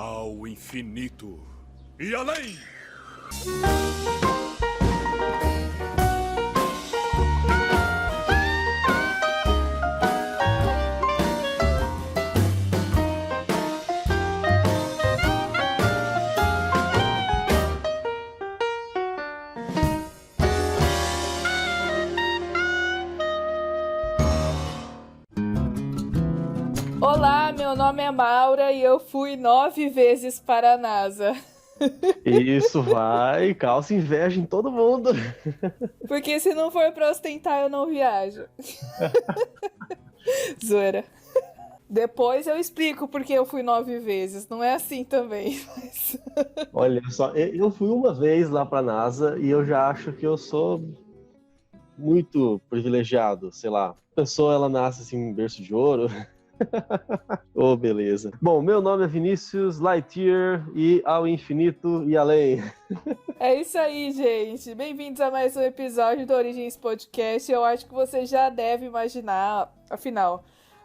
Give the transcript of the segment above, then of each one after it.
ao infinito e além! Olá, meu nome é Maura e eu fui 9 vezes para a NASA. Isso vai, causa inveja em todo mundo. Porque se não for pra ostentar, eu não viajo. Zoeira. Depois eu explico porque eu fui 9 vezes. Não é assim também. Mas... Olha só, eu fui uma vez lá pra NASA e eu já acho que eu sou muito privilegiado, sei lá. A pessoa, ela nasce assim em berço de ouro. Oh, beleza. Bom, meu nome é Vinícius Lightyear e ao infinito e além. É isso aí, gente. Bem-vindos a mais um episódio do Origens Podcast. Eu acho que você já deve imaginar, afinal,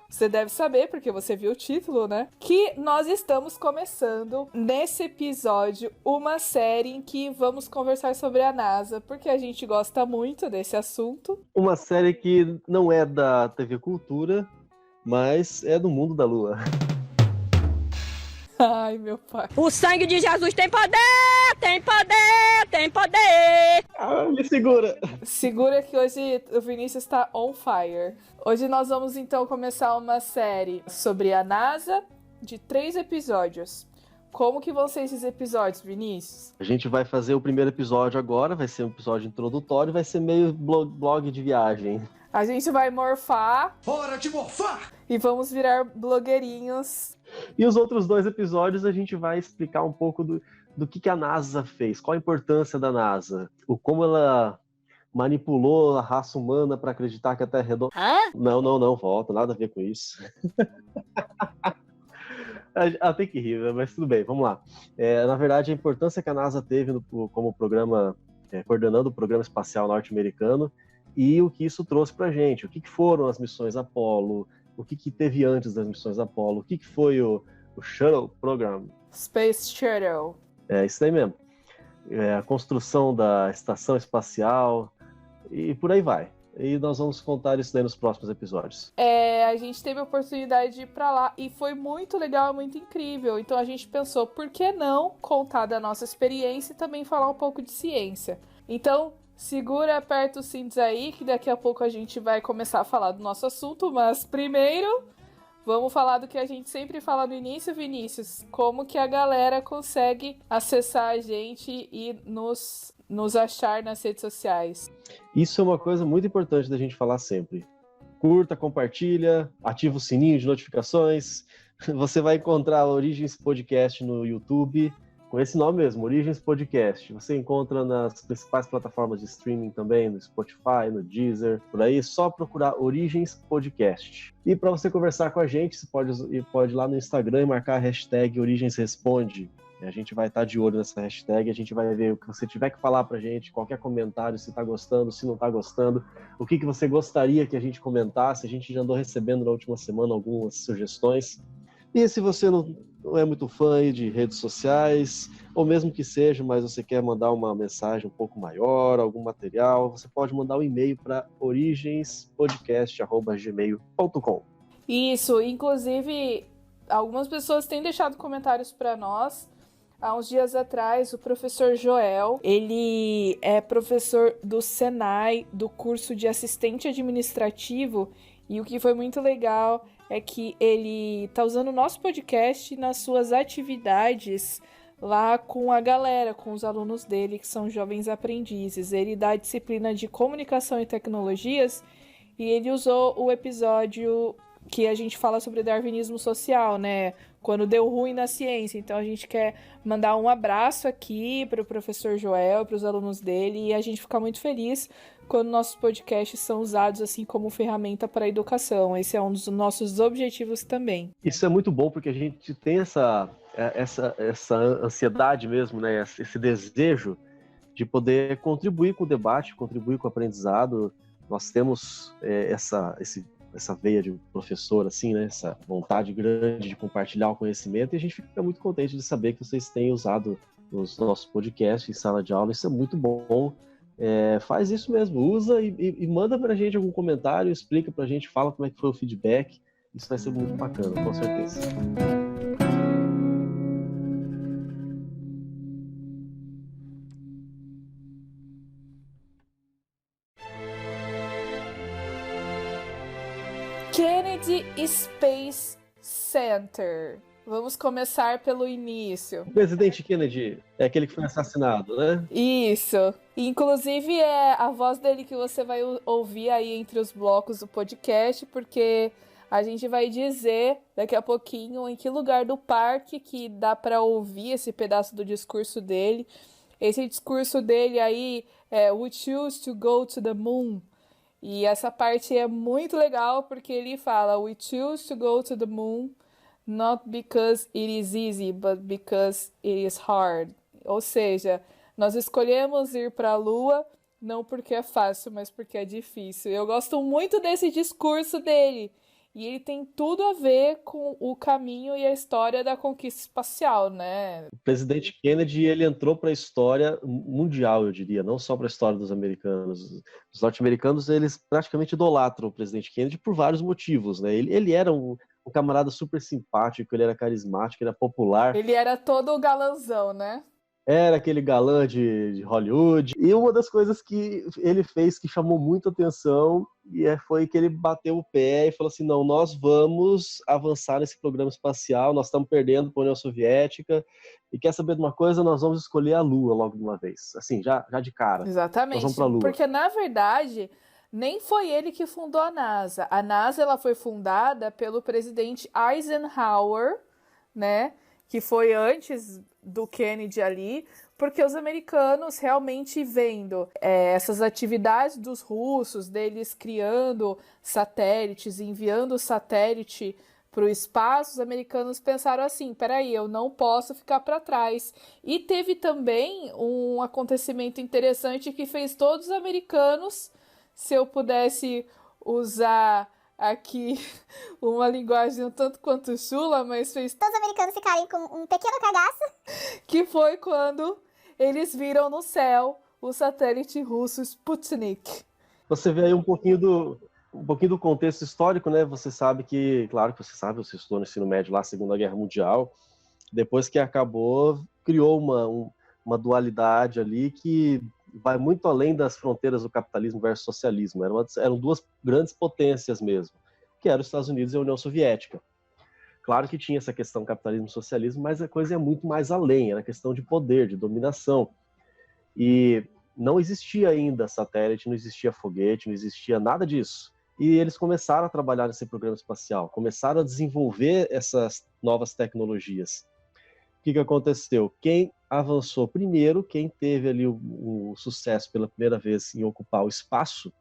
você deve saber, porque você viu o título, né? Que nós estamos começando, nesse episódio, uma série em que vamos conversar sobre a NASA, porque a gente gosta muito desse assunto. Uma série que não é da TV Cultura, mas é do mundo da Lua. Ai, meu pai. O sangue de Jesus tem poder, tem poder, tem poder. Ah, me segura. Segura que hoje o Vinícius está on fire. Hoje nós vamos então começar uma série sobre a NASA de 3 episódios. Como que vão ser esses episódios, Vinícius? A gente vai fazer o primeiro episódio agora, vai ser um episódio introdutório, vai ser meio blog de viagem. A gente vai morfar. Hora de morfar! E vamos virar blogueirinhos. E os outros 2 episódios a gente vai explicar um pouco do que a NASA fez, qual a importância da NASA, como ela manipulou a raça humana para acreditar que a Terra é redonda. Hã? Não, volta, nada a ver com isso. Tem que rir, mas tudo bem, vamos lá. Na verdade, a importância que a NASA teve como programa, coordenando o programa espacial norte-americano, e o que isso trouxe para a gente, o que foram as missões Apollo, o que teve antes das missões Apollo, o que foi o Shuttle Program. Space Shuttle. É isso aí mesmo. A construção da estação espacial e por aí vai. E nós vamos contar isso daí nos próximos episódios. A gente teve a oportunidade de ir pra lá e foi muito legal, muito incrível. Então a gente pensou, por que não contar da nossa experiência e também falar um pouco de ciência? Então, segura, aperta os cintos aí, que daqui a pouco a gente vai começar a falar do nosso assunto. Mas primeiro, vamos falar do que a gente sempre fala no início, Vinícius. Como que a galera consegue acessar a gente e nos achar nas redes sociais? Isso é uma coisa muito importante da gente falar sempre. Curta, compartilha, ativa o sininho de notificações. Você vai encontrar Origens Podcast no YouTube, com esse nome mesmo, Origens Podcast. Você encontra nas principais plataformas de streaming também, no Spotify, no Deezer, por aí, é só procurar Origens Podcast. E para você conversar com a gente, você pode ir lá no Instagram e marcar a hashtag Origens Responde. A gente vai estar de olho nessa hashtag, a gente vai ver o que você tiver que falar pra gente, qualquer comentário, se tá gostando, se não tá gostando, o que você gostaria que a gente comentasse. A gente já andou recebendo na última semana algumas sugestões. E se você não é muito fã de redes sociais, ou mesmo que seja, mas você quer mandar uma mensagem um pouco maior, algum material, você pode mandar um e-mail para origenspodcast@gmail.com. Isso, inclusive, algumas pessoas têm deixado comentários para nós. Há uns dias atrás, o professor Joel, ele é professor do Senai, do curso de assistente administrativo, e o que foi muito legal é que ele tá usando o nosso podcast nas suas atividades lá com a galera, com os alunos dele, que são jovens aprendizes. Ele dá a disciplina de comunicação e tecnologias, e ele usou o episódio que a gente fala sobre darwinismo social, né? Quando deu ruim na ciência. Então a gente quer mandar um abraço aqui para o professor Joel, para os alunos dele, e a gente fica muito feliz quando nossos podcasts são usados assim como ferramenta para a educação. Esse é um dos nossos objetivos também. Isso é muito bom, porque a gente tem essa ansiedade mesmo, né? Esse desejo de poder contribuir com o debate, contribuir com o aprendizado. Nós temos essa veia de professor, assim, né? Essa vontade grande de compartilhar o conhecimento, e a gente fica muito contente de saber que vocês têm usado os nossos podcasts em sala de aula. Isso é muito bom. Faz isso mesmo, usa e manda pra gente algum comentário, explica pra gente, fala como é que foi o feedback. Isso vai ser muito bacana, com certeza. Kennedy Space Center. Vamos começar pelo início. O presidente Kennedy é aquele que foi assassinado, né? Isso. Inclusive é a voz dele que você vai ouvir aí entre os blocos do podcast, porque a gente vai dizer daqui a pouquinho em que lugar do parque que dá para ouvir esse pedaço do discurso dele. Esse discurso dele aí é "We choose to go to the moon". E essa parte é muito legal porque ele fala "We choose to go to the moon, not because it is easy, but because it is hard". Ou seja, nós escolhemos ir para a Lua não porque é fácil, mas porque é difícil. Eu gosto muito desse discurso dele. E ele tem tudo a ver com o caminho e a história da conquista espacial, né? O presidente Kennedy, ele entrou para a história mundial, eu diria, não só para a história dos americanos. Os norte-americanos, eles praticamente idolatram o presidente Kennedy por vários motivos, né? Ele era um camarada super simpático, ele era carismático, ele era popular. Ele era todo galanzão, né? Era aquele galã de Hollywood. E uma das coisas que ele fez que chamou muito atenção foi que ele bateu o pé e falou assim, não, nós vamos avançar nesse programa espacial, nós estamos perdendo para a União Soviética, e quer saber de uma coisa? Nós vamos escolher a Lua logo de uma vez. Assim, já de cara. Exatamente. Nós vamos para a Lua. Porque, na verdade, nem foi ele que fundou a NASA. A NASA ela foi fundada pelo presidente Eisenhower, né? Que foi antes do Kennedy ali, porque os americanos realmente vendo essas atividades dos russos, deles criando satélites, enviando satélite para o espaço, os americanos pensaram assim, peraí, eu não posso ficar para trás. E teve também um acontecimento interessante que fez todos os americanos, se eu pudesse usar aqui uma linguagem um tanto quanto chula, mas fez todos os americanos ficarem com um pequeno cagaço, que foi quando eles viram no céu o satélite russo Sputnik. Você vê aí um pouquinho do contexto histórico, né? Você sabe que, claro que você sabe, você estudou no ensino médio lá, Segunda Guerra Mundial, depois que acabou, criou uma dualidade ali que vai muito além das fronteiras do capitalismo versus socialismo. Eram duas grandes potências mesmo, que eram os Estados Unidos e a União Soviética. Claro que tinha essa questão capitalismo e socialismo, mas a coisa é muito mais além, era questão de poder, de dominação. E não existia ainda satélite, não existia foguete, não existia nada disso. E eles começaram a trabalhar nesse programa espacial, começaram a desenvolver essas novas tecnologias. O que aconteceu? Quem avançou primeiro, quem teve ali o sucesso pela primeira vez em ocupar o espaço,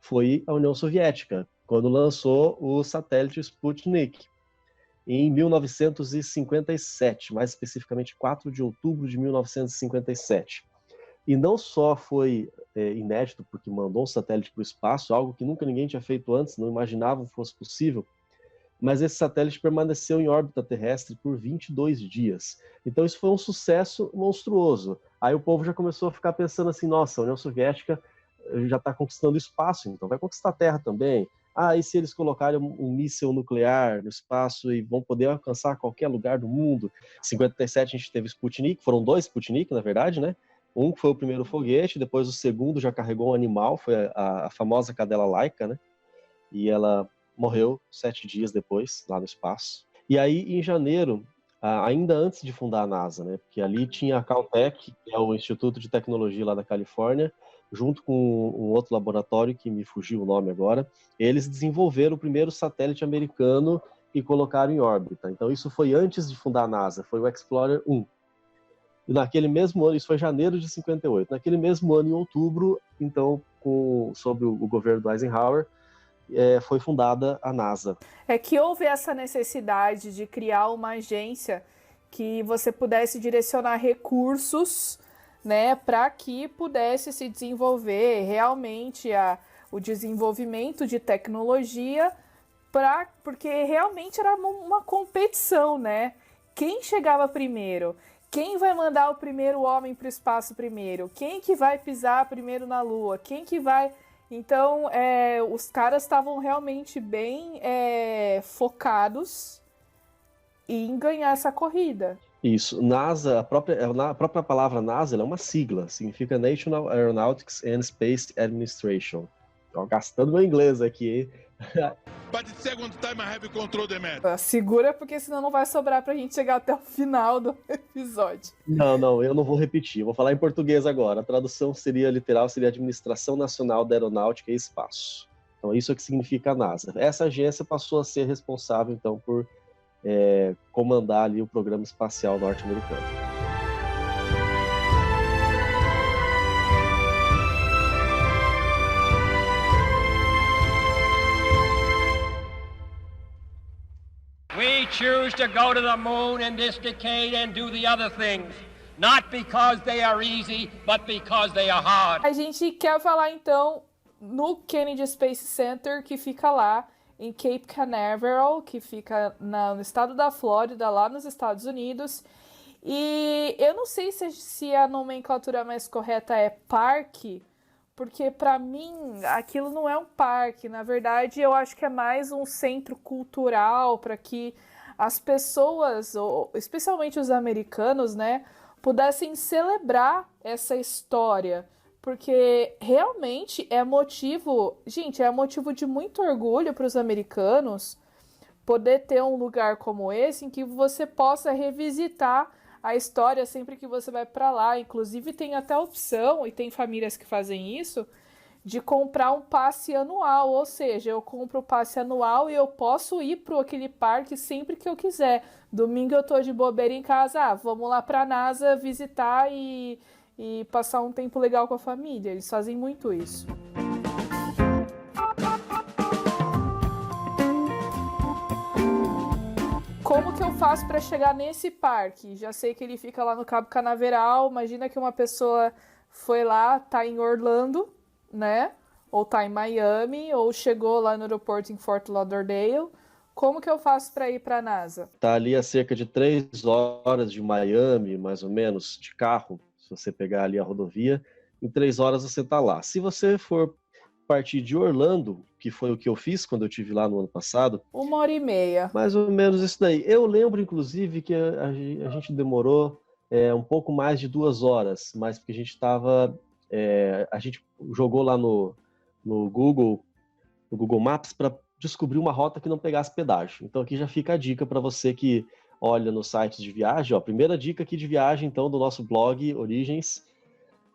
foi a União Soviética, quando lançou o satélite Sputnik, em 1957, mais especificamente 4 de outubro de 1957. E não só foi inédito, porque mandou um satélite para o espaço, algo que nunca ninguém tinha feito antes, não imaginavam que fosse possível, mas esse satélite permaneceu em órbita terrestre por 22 dias. Então isso foi um sucesso monstruoso. Aí o povo já começou a ficar pensando assim, nossa, a União Soviética já está conquistando espaço, então vai conquistar a Terra também. Ah, e se eles colocarem um míssil nuclear no espaço e vão poder alcançar qualquer lugar do mundo? Em 57 a gente teve Sputnik, foram 2 Sputnik, na verdade, né? Um que foi o primeiro foguete, depois o segundo já carregou um animal, foi a famosa cadela Laika, né? E ela morreu 7 dias depois, lá no espaço. E aí, em janeiro, ainda antes de fundar a NASA, né? Porque ali tinha a Caltech, que é o Instituto de Tecnologia lá da Califórnia, junto com um outro laboratório, que me fugiu o nome agora, eles desenvolveram o primeiro satélite americano e colocaram em órbita. Então isso foi antes de fundar a NASA, foi o Explorer 1. E naquele mesmo ano, isso foi janeiro de 58, naquele mesmo ano, em outubro, então, sob o governo do Eisenhower, foi fundada a NASA. É que houve essa necessidade de criar uma agência que você pudesse direcionar recursos, né, para que pudesse se desenvolver realmente o desenvolvimento de tecnologia porque realmente era uma competição, né? Quem chegava primeiro? Quem vai mandar o primeiro homem para o espaço primeiro? Quem que vai pisar primeiro na Lua? Quem que vai... Então, os caras estavam realmente bem focados em ganhar essa corrida. Isso. NASA, a própria palavra NASA, ela é uma sigla, significa National Aeronautics and Space Administration. Tô gastando meu inglês aqui, hein? But the second time I have control the matter. Segura, porque senão não vai sobrar pra gente chegar até o final do episódio. Não, eu não vou repetir. Eu vou falar em português agora. A tradução seria literal, seria Administração Nacional da Aeronáutica e Espaço. Então, isso é o que significa a NASA. Essa agência passou a ser responsável, então, por comandar ali o programa espacial norte-americano. We choose to go to the moon in this decade and do the other things, not because they are easy, but because they are hard. A gente quer falar então no Kennedy Space Center, que fica lá em Cape Canaveral, que fica no estado da Flórida, lá nos Estados Unidos. E eu não sei se a nomenclatura mais correta é parque, porque para mim aquilo não é um parque. Na verdade, eu acho que é mais um centro cultural para que as pessoas, especialmente os americanos, né, pudessem celebrar essa história. Porque realmente é motivo de muito orgulho para os americanos poder ter um lugar como esse em que você possa revisitar a história sempre que você vai para lá. Inclusive tem até a opção, e tem famílias que fazem isso, de comprar um passe anual. Ou seja, eu compro o passe anual e eu posso ir para aquele parque sempre que eu quiser. Domingo eu tô de bobeira em casa, vamos lá para a NASA visitar e passar um tempo legal com a família. Eles fazem muito isso. Como que eu faço para chegar nesse parque? Já sei que ele fica lá no Cabo Canaveral. Imagina que uma pessoa foi lá, tá em Orlando, né? Ou tá em Miami, ou chegou lá no aeroporto em Fort Lauderdale. Como que eu faço para ir para a NASA? Tá ali a cerca de 3 horas de Miami, mais ou menos, de carro. Se você pegar ali a rodovia, em 3 horas você tá lá. Se você for partir de Orlando, que foi o que eu fiz quando eu estive lá no ano passado... 1h30. Mais ou menos isso daí. Eu lembro, inclusive, que a gente demorou um pouco mais de 2 horas, mas porque a gente estava... a gente jogou lá no Google Maps para descobrir uma rota que não pegasse pedágio. Então aqui já fica a dica para você que olha nos sites de viagem. Ó, a primeira dica aqui de viagem, então, do nosso blog Origens,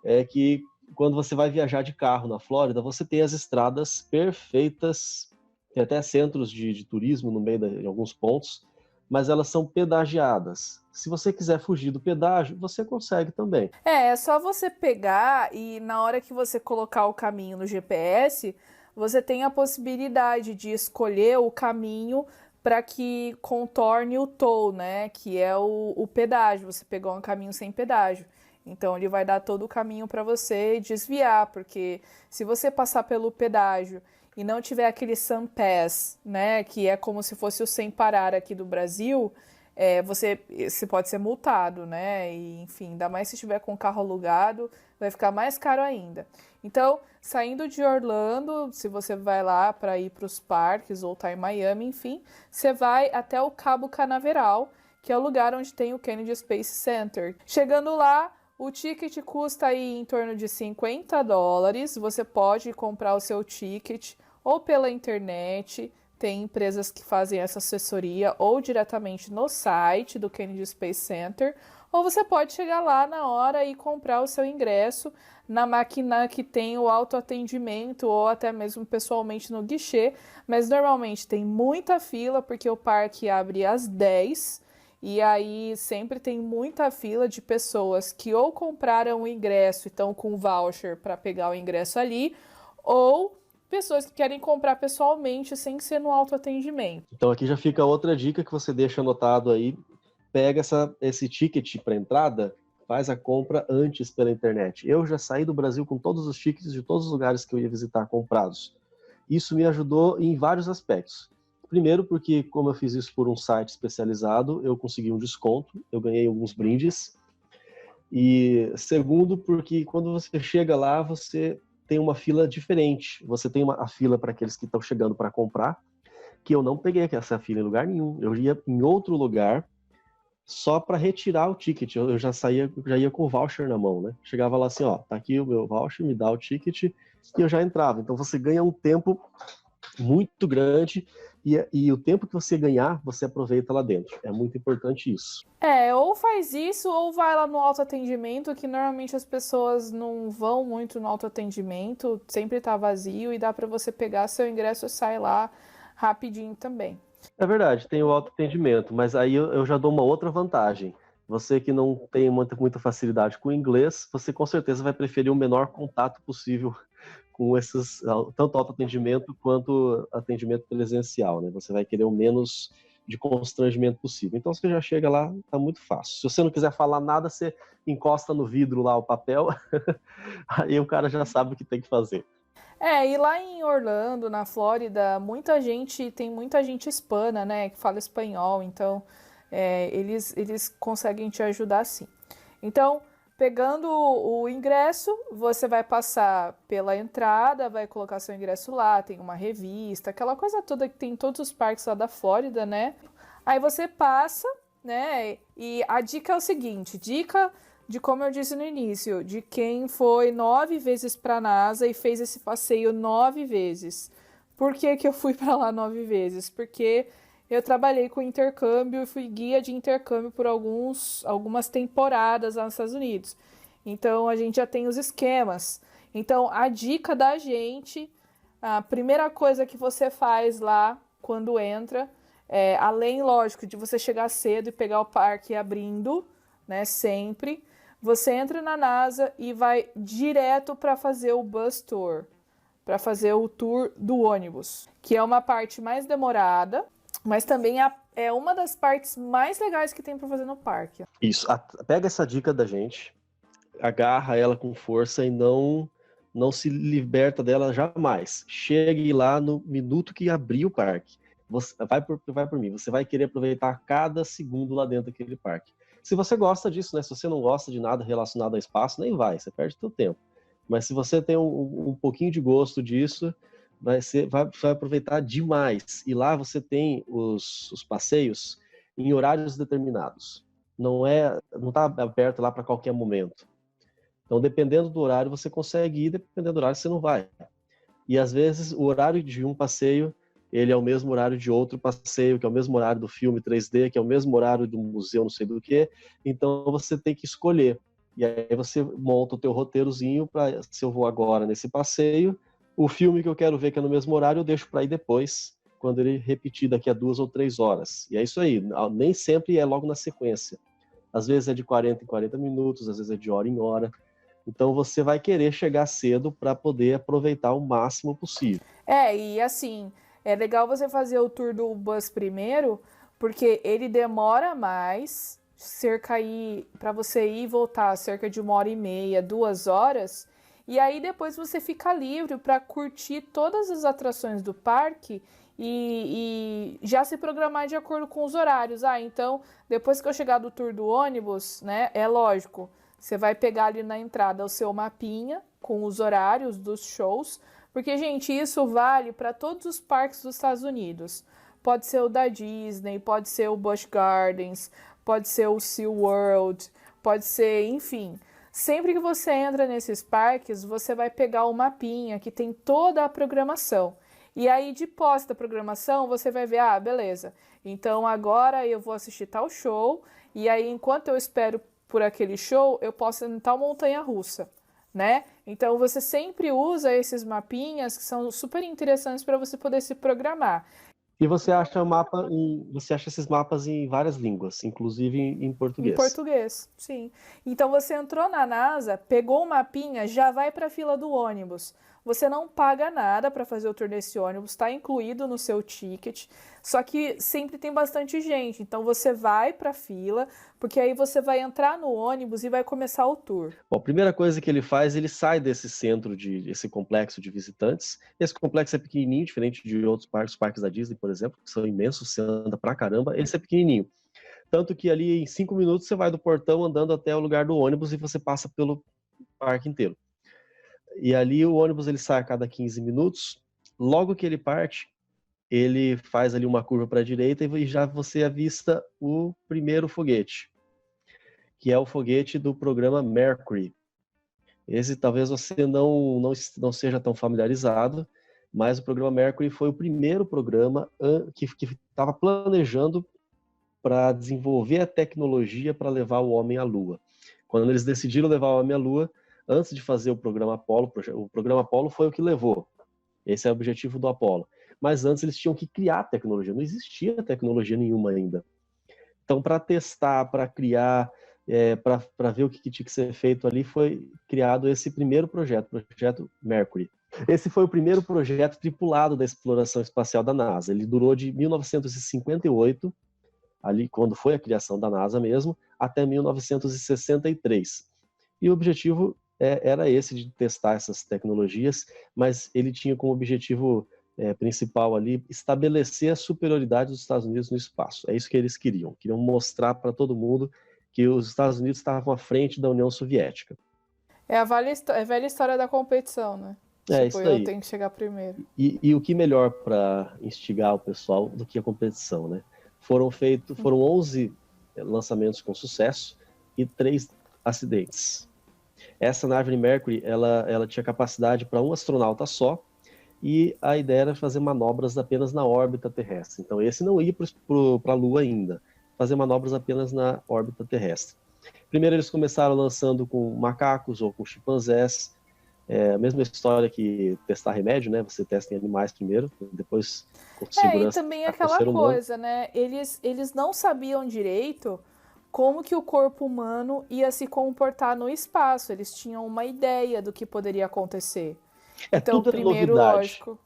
é que quando você vai viajar de carro na Flórida, você tem as estradas perfeitas, tem até centros de turismo no meio de alguns pontos, mas elas são pedagiadas. Se você quiser fugir do pedágio, você consegue também. É só você pegar e na hora que você colocar o caminho no GPS, você tem a possibilidade de escolher o caminho para que contorne o toll, né? Que é o pedágio. Você pegou um caminho sem pedágio. Então ele vai dar todo o caminho para você desviar, porque se você passar pelo pedágio e não tiver aquele SunPass, né, que é como se fosse o sem parar aqui do Brasil, você pode ser multado, né? E, enfim, ainda mais se estiver com o carro alugado, vai ficar mais caro ainda. Então, saindo de Orlando, se você vai lá para ir para os parques ou tá em Miami, enfim, você vai até o Cabo Canaveral, que é o lugar onde tem o Kennedy Space Center. Chegando lá, o ticket custa aí em torno de $50. Você pode comprar o seu ticket ou pela internet. Tem empresas que fazem essa assessoria ou diretamente no site do Kennedy Space Center. Ou você pode chegar lá na hora e comprar o seu ingresso na máquina que tem o autoatendimento ou até mesmo pessoalmente no guichê. Mas normalmente tem muita fila porque o parque abre às 10h. E aí sempre tem muita fila de pessoas que ou compraram o ingresso e estão com voucher para pegar o ingresso ali, ou pessoas que querem comprar pessoalmente sem ser no autoatendimento. Então aqui já fica outra dica que você deixa anotado aí. Pega esse ticket para entrada, faz a compra antes pela internet. Eu já saí do Brasil com todos os tickets de todos os lugares que eu ia visitar comprados. Isso me ajudou em vários aspectos. Primeiro porque, como eu fiz isso por um site especializado, eu consegui um desconto, eu ganhei alguns brindes. E segundo porque quando você chega lá, você tem uma fila diferente. Você tem a fila para aqueles que estão chegando para comprar, que eu não peguei essa fila em lugar nenhum. Eu ia em outro lugar só para retirar o ticket. Eu já ia com o voucher na mão, né? Chegava lá assim, ó, tá aqui o meu voucher, me dá o ticket, e eu já entrava. Então você ganha um tempo muito grande e o tempo que você ganhar, você aproveita lá dentro. É muito importante isso. Ou faz isso ou vai lá no autoatendimento, que normalmente as pessoas não vão muito no autoatendimento, sempre tá vazio e dá para você pegar seu ingresso e sair lá rapidinho também. É verdade, tem o autoatendimento, mas aí eu já dou uma outra vantagem. Você que não tem muita facilidade com o inglês, você com certeza vai preferir o menor contato possível com esses, tanto autoatendimento quanto atendimento presencial, né? Você vai querer o menos de constrangimento possível. Então você já chega lá, tá muito fácil. Se você não quiser falar nada, você encosta no vidro lá o papel, aí o cara já sabe o que tem que fazer. E lá em Orlando, na Flórida, tem muita gente hispana, né, que fala espanhol, então eles conseguem te ajudar sim. Então, pegando o ingresso, você vai passar pela entrada, vai colocar seu ingresso lá, tem uma revista, aquela coisa toda que tem em todos os parques lá da Flórida, né? Aí você passa, né, e a dica é o seguinte, de como eu disse no início, de quem foi 9 vezes para a NASA e fez esse passeio 9 vezes. Por que eu fui para lá 9 vezes? Porque eu trabalhei com intercâmbio e fui guia de intercâmbio por algumas temporadas lá nos Estados Unidos. Então, a gente já tem os esquemas. Então, a dica da gente, a primeira coisa que você faz lá quando entra, além, lógico, de você chegar cedo e pegar o parque abrindo, né, sempre, você entra na NASA e vai direto para fazer o bus tour, para fazer o tour do ônibus, que é uma parte mais demorada, mas também é uma das partes mais legais que tem para fazer no parque. Isso, pega essa dica da gente, agarra ela com força e não se liberta dela jamais. Chegue lá no minuto que abrir o parque. Você vai por mim, você vai querer aproveitar cada segundo lá dentro daquele parque. Se você gosta disso, né? Se você não gosta de nada relacionado a espaço, nem vai, você perde seu tempo. Mas se você tem um pouquinho de gosto disso, vai aproveitar demais. E lá você tem os passeios em horários determinados. Não está aberto lá para qualquer momento. Então, dependendo do horário, você consegue ir, dependendo do horário, você não vai. E às vezes o horário de um passeio ele é o mesmo horário de outro passeio, que é o mesmo horário do filme 3D, que é o mesmo horário do museu não sei do que, então você tem que escolher. E aí você monta o teu roteirozinho para, se eu vou agora nesse passeio, o filme que eu quero ver que é no mesmo horário, eu deixo para ir depois, quando ele repetir daqui a 2 ou 3 horas. E é isso aí, nem sempre é logo na sequência. Às vezes é de 40 em 40 minutos, às vezes é de hora em hora. Então você vai querer chegar cedo para poder aproveitar o máximo possível. E assim... É legal você fazer o tour do bus primeiro, porque ele demora mais, para você ir e voltar, cerca de 1h30, 2 horas, e aí depois você fica livre para curtir todas as atrações do parque e já se programar de acordo com os horários. Então, depois que eu chegar do tour do ônibus, né, é lógico, você vai pegar ali na entrada o seu mapinha com os horários dos shows, porque, gente, isso vale para todos os parques dos Estados Unidos. Pode ser o da Disney, pode ser o Busch Gardens, pode ser o SeaWorld, pode ser, enfim. Sempre que você entra nesses parques, você vai pegar o mapinha que tem toda a programação. E aí, de posse da programação, você vai ver, beleza, então agora eu vou assistir tal show, e aí, enquanto eu espero por aquele show, eu posso ir em tal montanha-russa, né? Então você sempre usa esses mapinhas que são super interessantes para você poder se programar. E você acha esses mapas em várias línguas, inclusive em português. Em português, sim. Então você entrou na NASA, pegou o mapinha, já vai para a fila do ônibus. você não paga nada para fazer o tour desse ônibus, está incluído no seu ticket, só que sempre tem bastante gente, então você vai para a fila, porque aí você vai entrar no ônibus e vai começar o tour. Bom, a primeira coisa que ele faz, ele sai desse centro, esse complexo de visitantes. Esse complexo é pequenininho, diferente de outros parques da Disney, por exemplo, que são imensos, você anda pra caramba. Esse é pequenininho. Tanto que ali em 5 minutos você vai do portão andando até o lugar do ônibus e você passa pelo parque inteiro. E ali o ônibus ele sai a cada 15 minutos. Logo que ele parte, ele faz ali uma curva para a direita e já você avista o primeiro foguete, que é o foguete do programa Mercury. Esse talvez você não seja tão familiarizado, mas o programa Mercury foi o primeiro programa que estava planejando para desenvolver a tecnologia para levar o homem à Lua. Quando eles decidiram levar o homem à Lua, antes de fazer o programa Apollo foi o que levou. Esse é o objetivo do Apollo. Mas antes eles tinham que criar tecnologia, não existia tecnologia nenhuma ainda. Então, para testar, para criar, para ver o que tinha que ser feito ali, foi criado esse primeiro projeto, o projeto Mercury. Esse foi o primeiro projeto tripulado da exploração espacial da NASA. Ele durou de 1958, ali quando foi a criação da NASA mesmo, até 1963. E o objetivo era esse, de testar essas tecnologias, mas ele tinha como objetivo principal ali estabelecer a superioridade dos Estados Unidos no espaço. É isso que eles queriam mostrar para todo mundo que os Estados Unidos estavam à frente da União Soviética. É a velha história da competição, né? Isso aí. Eu tenho que chegar primeiro. E o que melhor para instigar o pessoal do que a competição, né? Foram 11 lançamentos com sucesso e 3 acidentes. Essa nave Mercury, ela tinha capacidade para um astronauta só, e a ideia era fazer manobras apenas na órbita terrestre. Então esse não ia para a Lua ainda, fazer manobras apenas na órbita terrestre. Primeiro eles começaram lançando com macacos ou com chimpanzés, a mesma história que testar remédio, né? Você testa em animais primeiro, depois com segurança. E também aquela coisa, né? Eles não sabiam direito como que o corpo humano ia se comportar no espaço. Eles tinham uma ideia do que poderia acontecer. Então, tudo primeiro, novidade. lógico.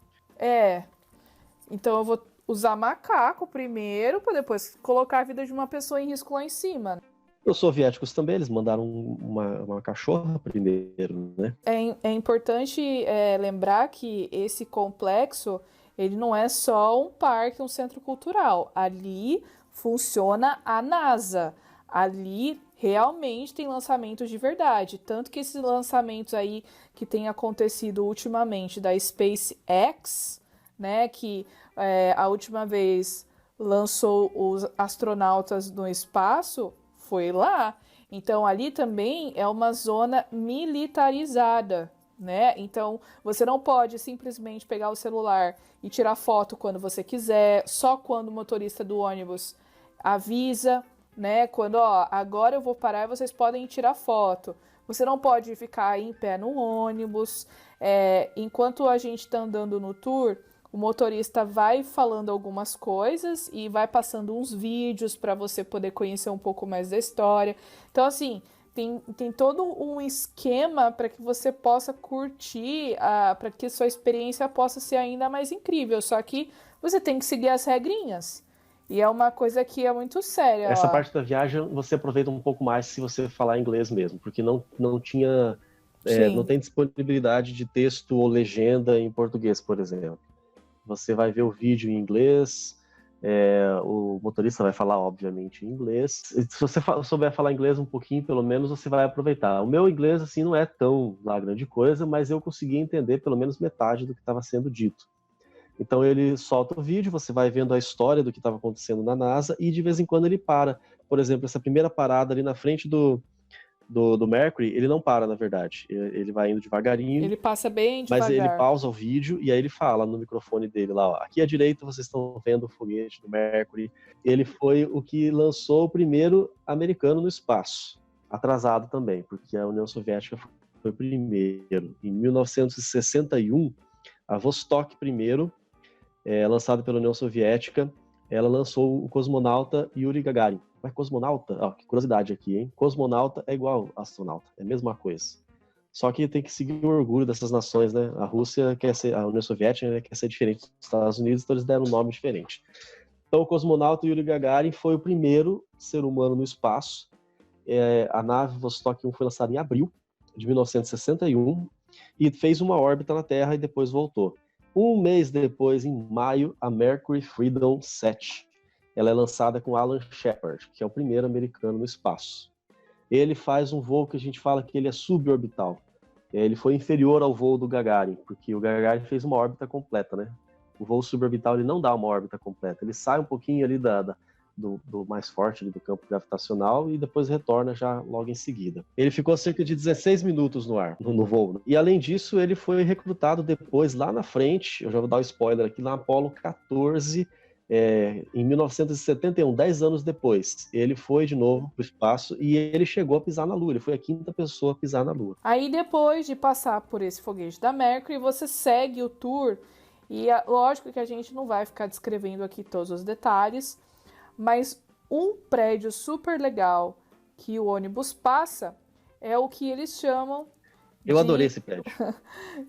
Então eu vou usar macaco primeiro, para depois colocar a vida de uma pessoa em risco lá em cima. Os soviéticos também, eles mandaram uma cachorra primeiro, né? É importante lembrar que esse complexo, ele não é só um parque, um centro cultural. Ali funciona a NASA. Ali realmente tem lançamentos de verdade. Tanto que esses lançamentos aí que tem acontecido ultimamente da SpaceX, né, que a última vez lançou os astronautas no espaço, foi lá. Então ali também é uma zona militarizada, né? Então você não pode simplesmente pegar o celular e tirar foto quando você quiser, só quando o motorista do ônibus avisa, né? Quando, agora eu vou parar e vocês podem tirar foto. Você não pode ficar em pé no ônibus. Enquanto a gente está andando no tour, o motorista vai falando algumas coisas e vai passando uns vídeos para você poder conhecer um pouco mais da história. Então, assim, tem todo um esquema para que você possa curtir, para que sua experiência possa ser ainda mais incrível. Só que você tem que seguir as regrinhas. E é uma coisa que é muito séria. Essa parte da viagem você aproveita um pouco mais se você falar inglês mesmo, porque não tinha... não tem disponibilidade de texto ou legenda em português, por exemplo. Você vai ver o vídeo em inglês, o motorista vai falar, obviamente, em inglês. Se você souber falar inglês um pouquinho, pelo menos, você vai aproveitar. O meu inglês, assim, não é tão lá grande coisa, mas eu consegui entender pelo menos metade do que estava sendo dito. Então ele solta o vídeo, você vai vendo a história do que estava acontecendo na NASA e de vez em quando ele para. Por exemplo, essa primeira parada ali na frente do Mercury, ele não para, na verdade. Ele vai indo devagarinho. Ele passa bem devagar. Mas ele pausa o vídeo e aí ele fala no microfone dele lá, aqui à direita vocês estão vendo o foguete do Mercury. Ele foi o que lançou o primeiro americano no espaço. Atrasado também, porque a União Soviética foi o primeiro. Em 1961, a Vostok primeiro, lançada pela União Soviética, ela lançou o cosmonauta Yuri Gagarin. Mas cosmonauta, que curiosidade aqui, hein? Cosmonauta é igual astronauta, é a mesma coisa. Só que tem que seguir o orgulho dessas nações, né? A Rússia quer ser, a União Soviética, né, quer ser diferente dos Estados Unidos, então eles deram um nome diferente. Então o cosmonauta Yuri Gagarin foi o primeiro ser humano no espaço. A nave Vostok 1 foi lançada em abril de 1961 e fez uma órbita na Terra e depois voltou. Um mês depois, em maio, a Mercury Freedom 7. Ela é lançada com Alan Shepard, que é o primeiro americano no espaço. Ele faz um voo que a gente fala que ele é suborbital. Ele foi inferior ao voo do Gagarin, porque o Gagarin fez uma órbita completa, né? O voo suborbital ele não dá uma órbita completa. Ele sai um pouquinho ali do mais forte ali do campo gravitacional e depois retorna já logo em seguida. Ele ficou cerca de 16 minutos no ar, no voo. E além disso, ele foi recrutado depois, lá na frente, eu já vou dar um spoiler aqui, na Apollo 14, em 1971, 10 anos depois. Ele foi de novo para o espaço e ele chegou a pisar na Lua. Ele foi a 5ª pessoa a pisar na Lua. Aí depois de passar por esse foguete da Mercury, você segue o tour e lógico que a gente não vai ficar descrevendo aqui todos os detalhes, mas um prédio super legal que o ônibus passa é o que eles chamam Eu adorei esse prédio.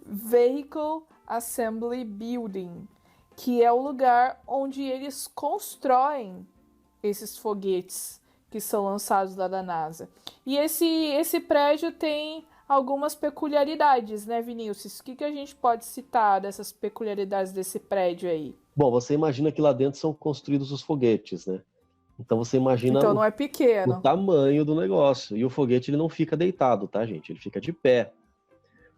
Vehicle Assembly Building, que é o lugar onde eles constroem esses foguetes que são lançados lá da NASA. E esse prédio tem algumas peculiaridades, né, Vinícius? O que a gente pode citar dessas peculiaridades desse prédio aí? Bom, você imagina que lá dentro são construídos os foguetes, né? Então você imagina Então não é pequeno. o tamanho do negócio. E o foguete ele não fica deitado, tá, gente? Ele fica de pé.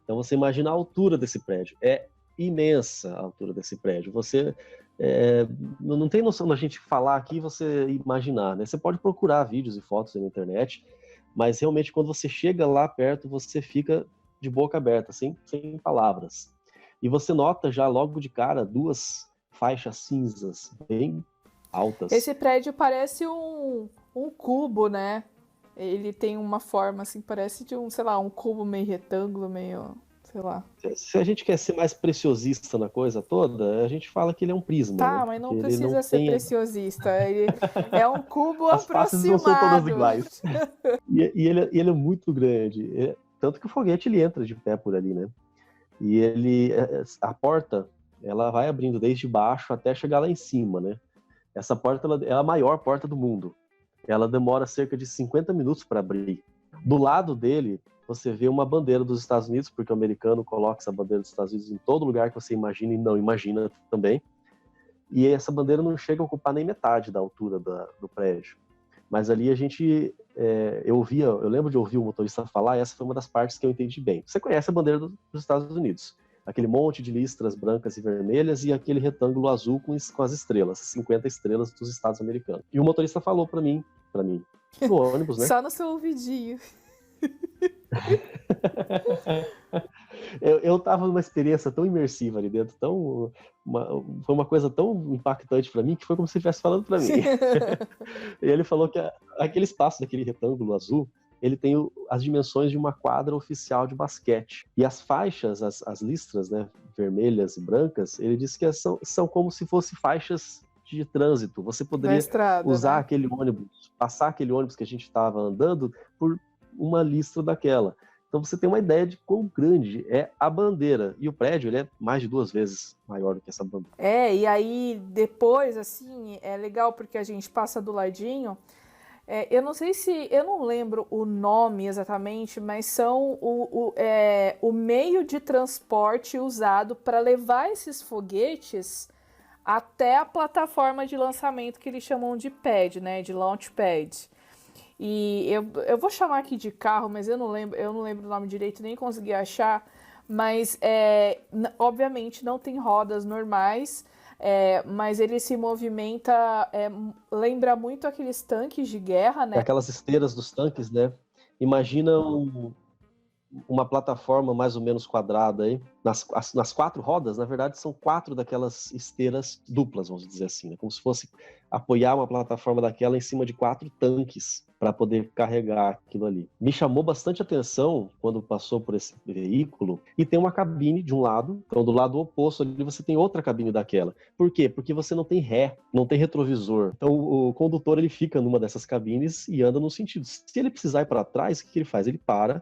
Então você imagina a altura desse prédio. É imensa a altura desse prédio. Você não tem noção da gente falar aqui e você imaginar, né? Você pode procurar vídeos e fotos na internet, mas realmente quando você chega lá perto, você fica de boca aberta, sem palavras. E você nota já logo de cara 2 faixas cinzas bem altas. Esse prédio parece um cubo, né? Ele tem uma forma assim, parece de um cubo meio retângulo, meio, sei lá. Se a gente quer ser mais preciosista na coisa toda, a gente fala que ele é um prisma. Tá, né? mas não Porque precisa ser preciosista. Ele é um cubo As faces não são aproximado. todas iguais. E ele é muito grande. Tanto que o foguete ele entra de pé por ali, né? E a porta, ela vai abrindo desde baixo até chegar lá em cima, né? Essa porta ela é a maior porta do mundo. Ela demora cerca de 50 minutos para abrir. Do lado dele, você vê uma bandeira dos Estados Unidos, porque o americano coloca essa bandeira dos Estados Unidos em todo lugar que você imagina e não imagina também. E essa bandeira não chega a ocupar nem metade da altura do prédio. Mas ali a gente... eu lembro de ouvir o motorista falar, e essa foi uma das partes que eu entendi bem. Você conhece a bandeira dos Estados Unidos. Aquele monte de listras brancas e vermelhas e aquele retângulo azul com as estrelas, 50 estrelas dos Estados americanos. E o motorista falou para mim, no ônibus, né? Só no seu ouvidinho. Eu tava numa experiência tão imersiva ali dentro, foi uma coisa tão impactante para mim que foi como se ele estivesse falando para mim. E ele falou que aquele espaço daquele retângulo azul, ele tem as dimensões de uma quadra oficial de basquete. E as faixas, as listras, né, vermelhas e brancas, ele disse que são como se fossem faixas de trânsito. Você poderia usar aquele ônibus, passar aquele ônibus que a gente estava andando por uma listra daquela. Então você tem uma ideia de quão grande é a bandeira. E o prédio, ele é mais de 2 vezes maior do que essa bandeira. E aí depois, assim, é legal porque a gente passa do ladinho. Eu não lembro o nome exatamente, mas são o meio de transporte usado para levar esses foguetes até a plataforma de lançamento que eles chamam de pad, né, de launch pad. E eu vou chamar aqui de carro, mas eu não lembro o nome direito, nem consegui achar, mas obviamente não tem rodas normais, mas ele se movimenta, lembra muito aqueles tanques de guerra, né? Aquelas esteiras dos tanques, né? Imagina uma plataforma mais ou menos quadrada aí. Nas 4 rodas, na verdade, são 4 daquelas esteiras duplas, vamos dizer assim, né? Como se fosse apoiar uma plataforma daquela em cima de 4 tanques para poder carregar aquilo ali. Me chamou bastante atenção quando passou por esse veículo e tem uma cabine de um lado, então do lado oposto ali você tem outra cabine daquela. Por quê? Porque você não tem ré, não tem retrovisor. Então o condutor ele fica numa dessas cabines e anda no sentido. Se ele precisar ir para trás, o que ele faz? Ele para,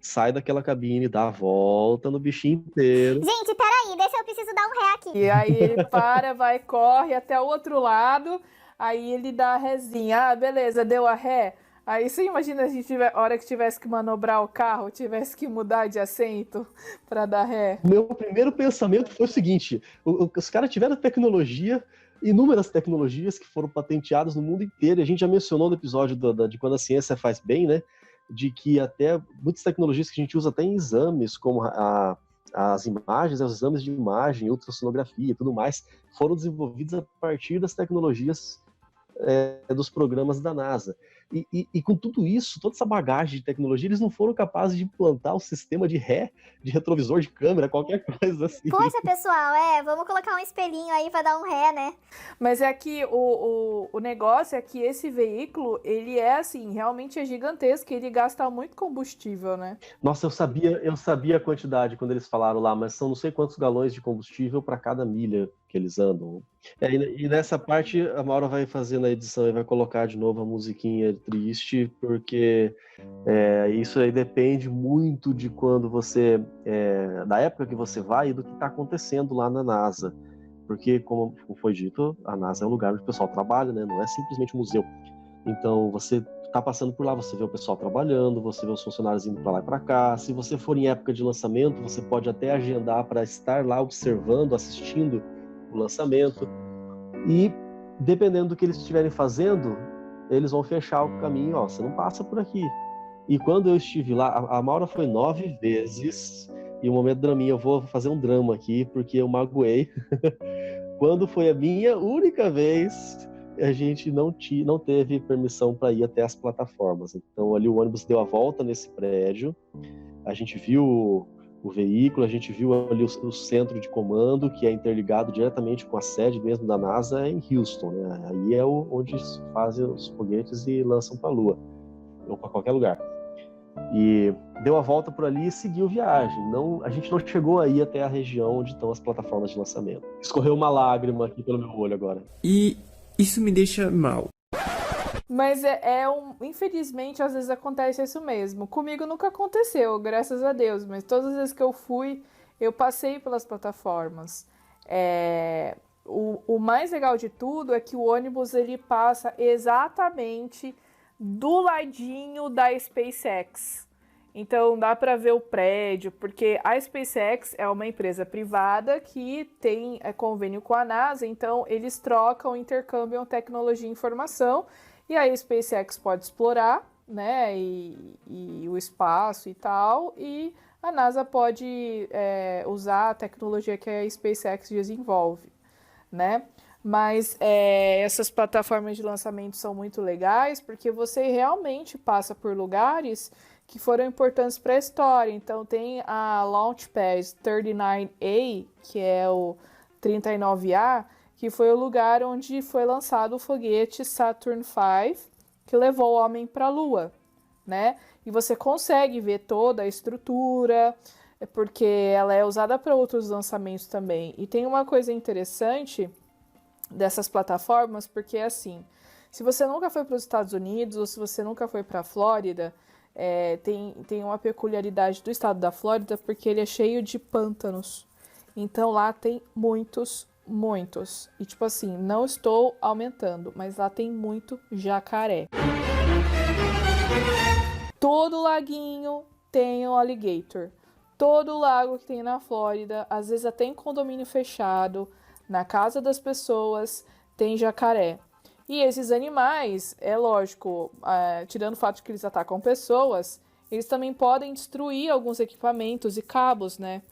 sai daquela cabine, dá a volta no bichinho inteiro. Gente, peraí, deixa eu preciso dar um ré aqui. E aí ele para, vai, corre até o outro lado, aí ele dá a rézinha. Ah, beleza, deu a ré. Aí você imagina a hora que tivesse que manobrar o carro, tivesse que mudar de assento para dar ré. Meu primeiro pensamento foi o seguinte: os caras tiveram tecnologia, inúmeras tecnologias que foram patenteadas no mundo inteiro. E a gente já mencionou no episódio de Quando a Ciência Faz Bem, né? De que até muitas tecnologias que a gente usa até em exames, como as imagens, os exames de imagem, ultrassonografia e tudo mais, foram desenvolvidos a partir das tecnologias dos programas da NASA. E com tudo isso, toda essa bagagem de tecnologia, eles não foram capazes de implantar o sistema de ré, de retrovisor de câmera, qualquer coisa assim. Poxa, pessoal, vamos colocar um espelhinho aí pra dar um ré, né? Mas é que o negócio é que esse veículo, ele é assim, realmente é gigantesco, ele gasta muito combustível, né? Nossa, eu sabia a quantidade quando eles falaram lá, mas são não sei quantos galões de combustível para cada milha que eles andam. E nessa parte a Maura vai fazer na edição e vai colocar de novo a musiquinha triste, porque isso aí depende muito de quando você, da época que você vai e do que está acontecendo lá na NASA. Porque, como foi dito, a NASA é um lugar onde o pessoal trabalha, né? Não é simplesmente um museu. Então, você está passando por lá, você vê o pessoal trabalhando, você vê os funcionários indo para lá e para cá. Se você for em época de lançamento, você pode até agendar para estar lá observando, assistindo o lançamento. E, dependendo do que eles estiverem fazendo, eles vão fechar o caminho, você não passa por aqui. E quando eu estive lá, a Maura foi 9 vezes, e um momento draminha, eu vou fazer um drama aqui, porque eu magoei. Quando foi a minha única vez, a gente não teve permissão para ir até as plataformas. Então ali o ônibus deu a volta nesse prédio, a gente viu o veículo, a gente viu ali o centro de comando, que é interligado diretamente com a sede mesmo da NASA em Houston, né? Aí é onde fazem os foguetes e lançam para a Lua, ou para qualquer lugar. E deu a volta por ali e seguiu viagem. A gente não chegou aí até a região onde estão as plataformas de lançamento. Escorreu uma lágrima aqui pelo meu olho agora. E isso me deixa mal. Mas infelizmente, às vezes acontece isso mesmo. Comigo nunca aconteceu, graças a Deus, mas todas as vezes que eu fui, eu passei pelas plataformas. O mais legal de tudo é que o ônibus ele passa exatamente do ladinho da SpaceX. Então dá para ver o prédio, porque a SpaceX é uma empresa privada que tem convênio com a NASA, então eles trocam, intercambiam tecnologia e informação, e a SpaceX pode explorar, né, e o espaço e tal, e a NASA pode usar a tecnologia que a SpaceX desenvolve, né? Mas essas plataformas de lançamento são muito legais, porque você realmente passa por lugares que foram importantes para a história. Então tem a Launchpad 39A, que é o 39A, que foi o lugar onde foi lançado o foguete Saturn V, que levou o homem para a Lua, né? E você consegue ver toda a estrutura, porque ela é usada para outros lançamentos também. E tem uma coisa interessante dessas plataformas, porque assim, se você nunca foi para os Estados Unidos ou se você nunca foi para a Flórida, tem uma peculiaridade do estado da Flórida, porque ele é cheio de pântanos. Então lá tem muitos. E tipo assim, não estou aumentando, mas lá tem muito jacaré. Todo laguinho tem um alligator. Todo lago que tem na Flórida, às vezes até em condomínio fechado, na casa das pessoas, tem jacaré. E esses animais, é lógico, tirando o fato de que eles atacam pessoas, eles também podem destruir alguns equipamentos e cabos, né?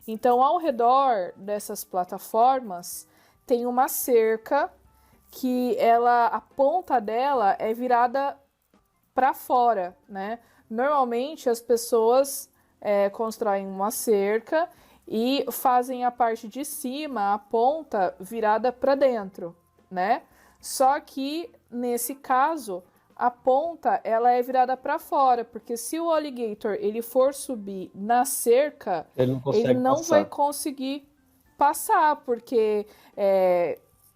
Então, ao redor dessas plataformas, tem uma cerca que a ponta dela é virada para fora, né? Normalmente, as pessoas constroem uma cerca e fazem a parte de cima, a ponta, virada para dentro, né? Só que, nesse caso, a ponta ela é virada para fora, porque se o alligator ele for subir na cerca, ele não vai conseguir passar, porque,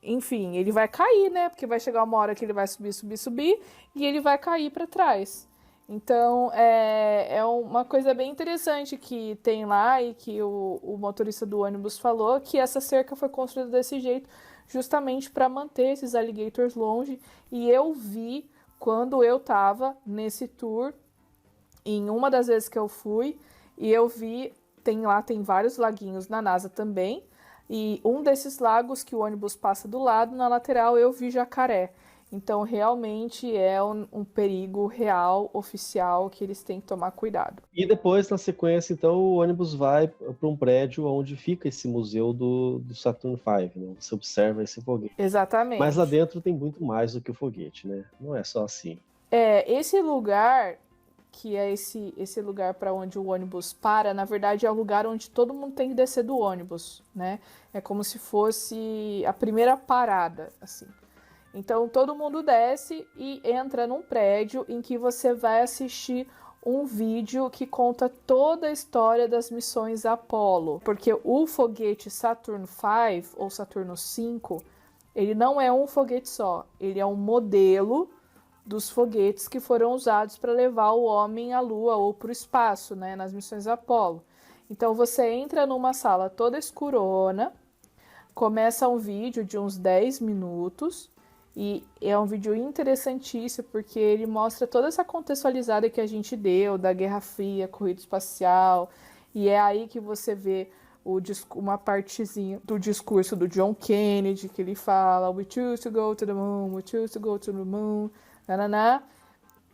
enfim, ele vai cair, né? Porque vai chegar uma hora que ele vai subir, e ele vai cair para trás. Então, é uma coisa bem interessante que tem lá e que o motorista do ônibus falou, que essa cerca foi construída desse jeito justamente para manter esses alligators longe. E eu vi, quando eu estava nesse tour, em uma das vezes que eu fui, e eu vi, tem vários laguinhos na NASA também, e um desses lagos que o ônibus passa do lado, na lateral, eu vi jacaré. Então, realmente é um perigo real, oficial, que eles têm que tomar cuidado. E depois, na sequência, então, o ônibus vai para um prédio onde fica esse museu do Saturn V, né? Você observa esse foguete. Exatamente. Mas lá dentro tem muito mais do que o foguete, né? Não é só assim. Esse lugar, que é esse lugar para onde o ônibus para, na verdade é o lugar onde todo mundo tem que descer do ônibus, né? É como se fosse a primeira parada, assim. Então, todo mundo desce e entra num prédio em que você vai assistir um vídeo que conta toda a história das missões Apollo. Porque o foguete Saturn V ou Saturno V, ele não é um foguete só. Ele é um modelo dos foguetes que foram usados para levar o homem à Lua ou para o espaço, né, nas missões Apollo. Então, você entra numa sala toda escurona, começa um vídeo de uns 10 minutos, e é um vídeo interessantíssimo porque ele mostra toda essa contextualizada que a gente deu da Guerra Fria, corrida espacial, e é aí que você vê uma partezinha do discurso do John Kennedy, que ele fala "We choose to go to the moon, we choose to go to the moon", nananá.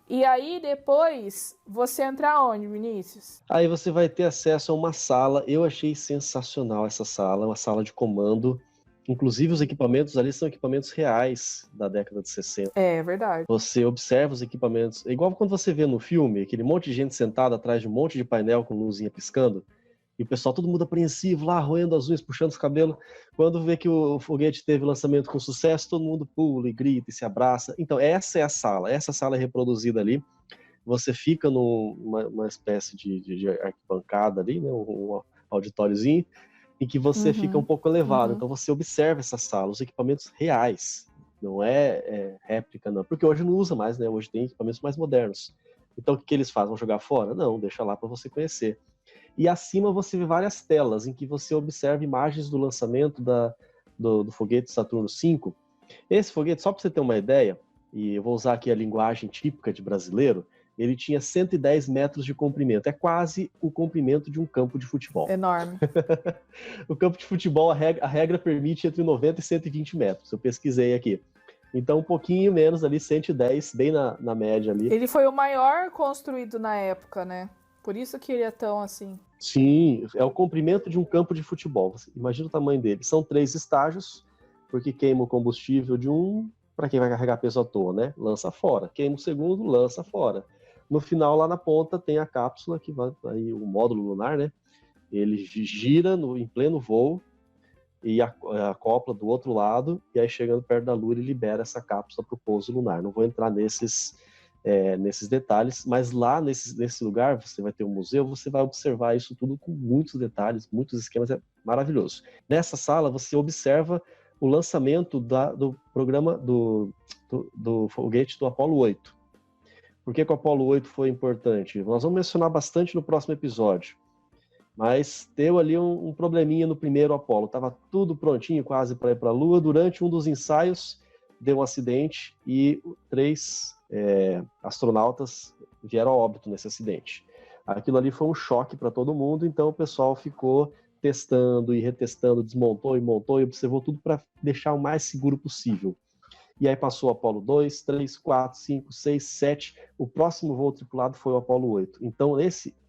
E aí depois você entra onde, Vinícius? Aí você vai ter acesso a uma sala, eu achei sensacional essa sala, uma sala de comando. Inclusive, os equipamentos ali são equipamentos reais da década de 60. É verdade. Você observa os equipamentos, é igual quando você vê no filme, aquele monte de gente sentada atrás de um monte de painel com luzinha piscando, e o pessoal todo mundo apreensivo lá, roendo as unhas, puxando os cabelos. Quando vê que o foguete teve lançamento com sucesso, todo mundo pula e grita e se abraça. Então, essa é a sala. Essa sala é reproduzida ali. Você fica numa espécie de arquibancada ali, né, um auditóriozinho, em que você fica um pouco elevado. Então você observa essa sala, os equipamentos reais, não é réplica não, porque hoje não usa mais, né? Hoje tem equipamentos mais modernos. Então o que eles fazem? Vão jogar fora? Não, deixa lá para você conhecer. E acima você vê várias telas em que você observa imagens do lançamento do foguete Saturno V. Esse foguete, só para você ter uma ideia, e eu vou usar aqui a linguagem típica de brasileiro, ele tinha 110 metros de comprimento. É quase o comprimento de um campo de futebol. Enorme. O campo de futebol, a regra permite entre 90 e 120 metros. Eu pesquisei aqui. Então, um pouquinho menos ali, 110, bem na média ali. Ele foi o maior construído na época, né? Por isso que ele é tão assim. Sim, é o comprimento de um campo de futebol. Você imagina o tamanho dele. São 3 estágios, porque queima o combustível de um, para quem vai carregar peso à toa, né? Lança fora. Queima o segundo, lança fora. No final, lá na ponta, tem a cápsula, que vai aí o módulo lunar, né? Ele gira em pleno voo e acopla do outro lado, e aí chegando perto da Lua, ele libera essa cápsula para o pouso lunar. Não vou entrar nesses detalhes, mas lá nesse lugar, você vai ter um museu, você vai observar isso tudo com muitos detalhes, muitos esquemas, é maravilhoso. Nessa sala, você observa o lançamento do programa do foguete do Apollo 8. Por que o Apollo 8 foi importante? Nós vamos mencionar bastante no próximo episódio. Mas deu ali um probleminha no primeiro Apollo. Estava tudo prontinho quase para ir para a Lua. Durante um dos ensaios, deu um acidente e 3 astronautas vieram a óbito nesse acidente. Aquilo ali foi um choque para todo mundo, então o pessoal ficou testando e retestando, desmontou e montou e observou tudo para deixar o mais seguro possível. E aí passou o Apollo 2, 3, 4, 5, 6, 7. O próximo voo tripulado foi o Apollo 8. Então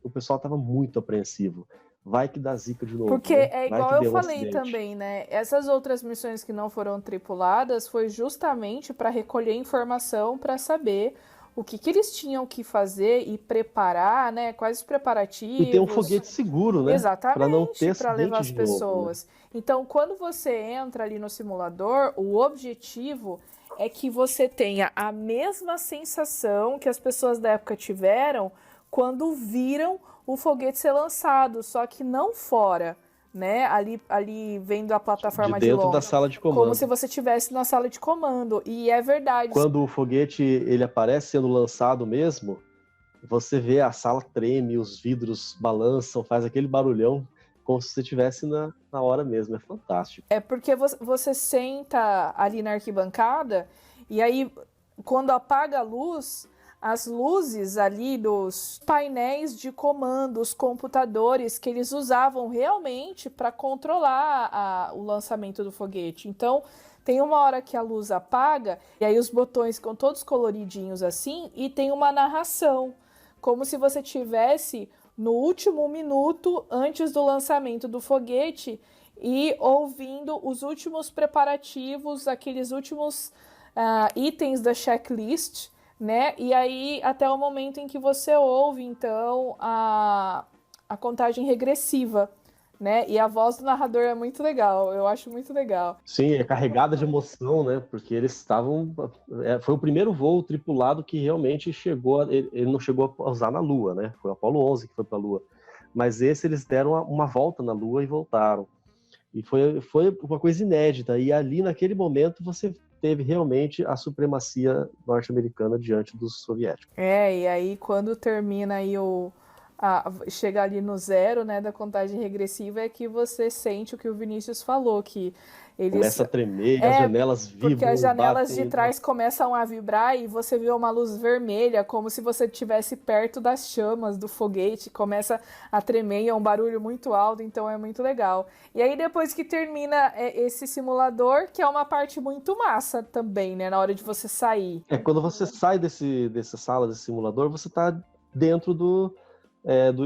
o pessoal estava muito apreensivo. Vai que dá zica de novo. Porque né? é igual eu falei também, né? Essas outras missões que não foram tripuladas foi justamente para recolher informação para saber o que eles tinham que fazer e preparar, né? Quais os preparativos. E ter um foguete seguro, né? Exatamente, para não ter para levar as pessoas. Novo, né? Então, quando você entra ali no simulador, o objetivo é que você tenha a mesma sensação que as pessoas da época tiveram quando viram o foguete ser lançado, só que não fora, né? Ali vendo a plataforma de dentro longe, da sala de comando. como se você estivesse na sala de comando. E é verdade. Quando o foguete ele aparece sendo lançado mesmo, você vê a sala treme, os vidros balançam, faz aquele barulhão, como se você estivesse na hora mesmo. É fantástico. É porque você senta ali na arquibancada e aí, quando apaga a luz, as luzes ali dos painéis de comando, os computadores que eles usavam realmente para controlar o lançamento do foguete. Então, tem uma hora que a luz apaga e aí os botões ficam todos coloridinhos assim e tem uma narração, como se você tivesse no último minuto antes do lançamento do foguete e ouvindo os últimos preparativos, aqueles últimos itens da checklist, né? E aí até o momento em que você ouve, então, a contagem regressiva, né? E a voz do narrador é muito legal, eu acho muito legal. Sim, é carregada de emoção, né? Porque eles estavam... foi o primeiro voo tripulado que realmente chegou... Ele não chegou a pousar na Lua, né? Foi o Apollo 11 que foi para a Lua. Mas esse eles deram uma volta na Lua e voltaram. E foi uma coisa inédita. E ali, naquele momento, você teve realmente a supremacia norte-americana diante dos soviéticos. E aí quando termina aí chega ali no zero, né, da contagem regressiva, é que você sente o que o Vinícius falou, que eles... Começa a tremer, as janelas vibram, porque as janelas batem, de trás começam a vibrar e você vê uma luz vermelha, como se você estivesse perto das chamas do foguete, começa a tremer e é um barulho muito alto, então é muito legal. E aí depois que termina esse simulador, que é uma parte muito massa também, né, na hora de você sair. Quando você sai dessa sala, desse simulador, você está dentro do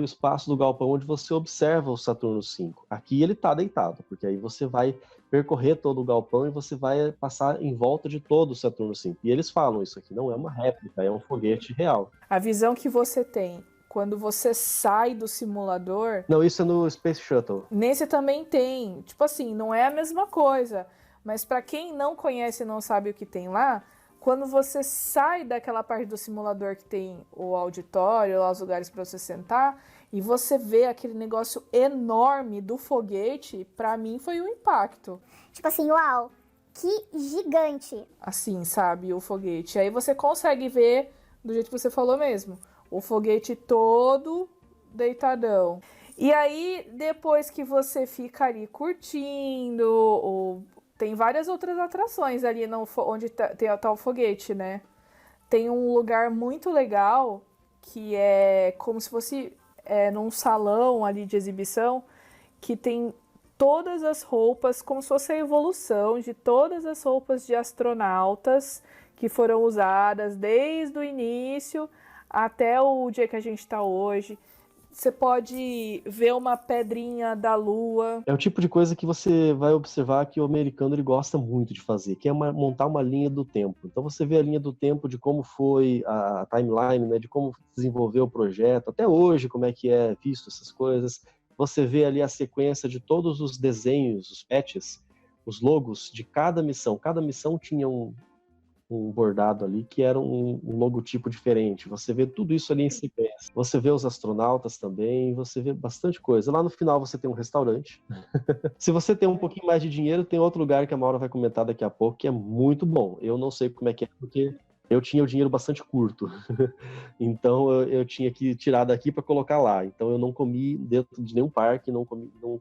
espaço do galpão onde você observa o Saturno V. Aqui ele está deitado, porque aí você vai percorrer todo o galpão e você vai passar em volta de todo o Saturno V. E eles falam, isso aqui não é uma réplica, é um foguete real. A visão que você tem quando você sai do simulador... Não, isso é no Space Shuttle. Nesse também tem. Tipo assim, não é a mesma coisa. Mas para quem não conhece e não sabe o que tem lá... Quando você sai daquela parte do simulador que tem o auditório, lá os lugares para você sentar, e você vê aquele negócio enorme do foguete, para mim foi um impacto. Tipo assim, uau, que gigante. Assim, sabe, o foguete. Aí você consegue ver, do jeito que você falou mesmo, o foguete todo deitadão. E aí, depois que você fica ali curtindo, tem várias outras atrações ali onde tá o foguete, né? Tem um lugar muito legal que é como se fosse num salão ali de exibição que tem todas as roupas, como se fosse a evolução de todas as roupas de astronautas que foram usadas desde o início até o dia que a gente está hoje. Você pode ver uma pedrinha da Lua. É o tipo de coisa que você vai observar que o americano ele gosta muito de fazer, que é montar uma linha do tempo. Então você vê a linha do tempo de como foi a timeline, né, de como desenvolveu o projeto, até hoje, como é que é visto essas coisas. Você vê ali a sequência de todos os desenhos, os patches, os logos de cada missão. Cada missão tinha um bordado ali que era um logotipo diferente. Você vê tudo isso ali em sequência. Você vê os astronautas também, você vê bastante coisa. Lá no final você tem um restaurante. Se você tem um pouquinho mais de dinheiro, tem outro lugar que a Maura vai comentar daqui a pouco, que é muito bom. Eu não sei como é que é, porque eu tinha o dinheiro bastante curto. Então eu tinha que tirar daqui para colocar lá. Então eu não comi dentro de nenhum parque, não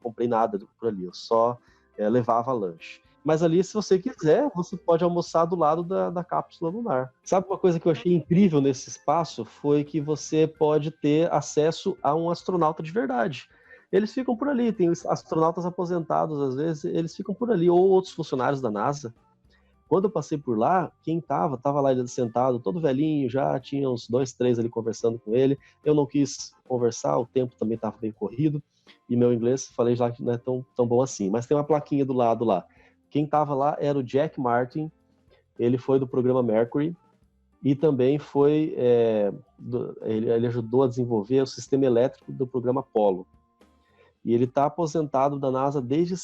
comprei nada por ali. Eu só levava lanche. Mas ali, se você quiser, você pode almoçar do lado da cápsula lunar. Sabe uma coisa que eu achei incrível nesse espaço? Foi que você pode ter acesso a um astronauta de verdade. Eles ficam por ali, tem os astronautas aposentados, às vezes, eles ficam por ali, ou outros funcionários da NASA. Quando eu passei por lá, quem tava lá ele sentado, todo velhinho, já tinha uns 2, 3 ali conversando com ele. Eu não quis conversar, o tempo também estava bem corrido, e meu inglês, falei já que não é tão bom assim. Mas tem uma plaquinha do lado lá. Quem estava lá era o Jack Martin, ele foi do programa Mercury e também foi, ele ajudou a desenvolver o sistema elétrico do programa Apollo. E ele está aposentado da NASA desde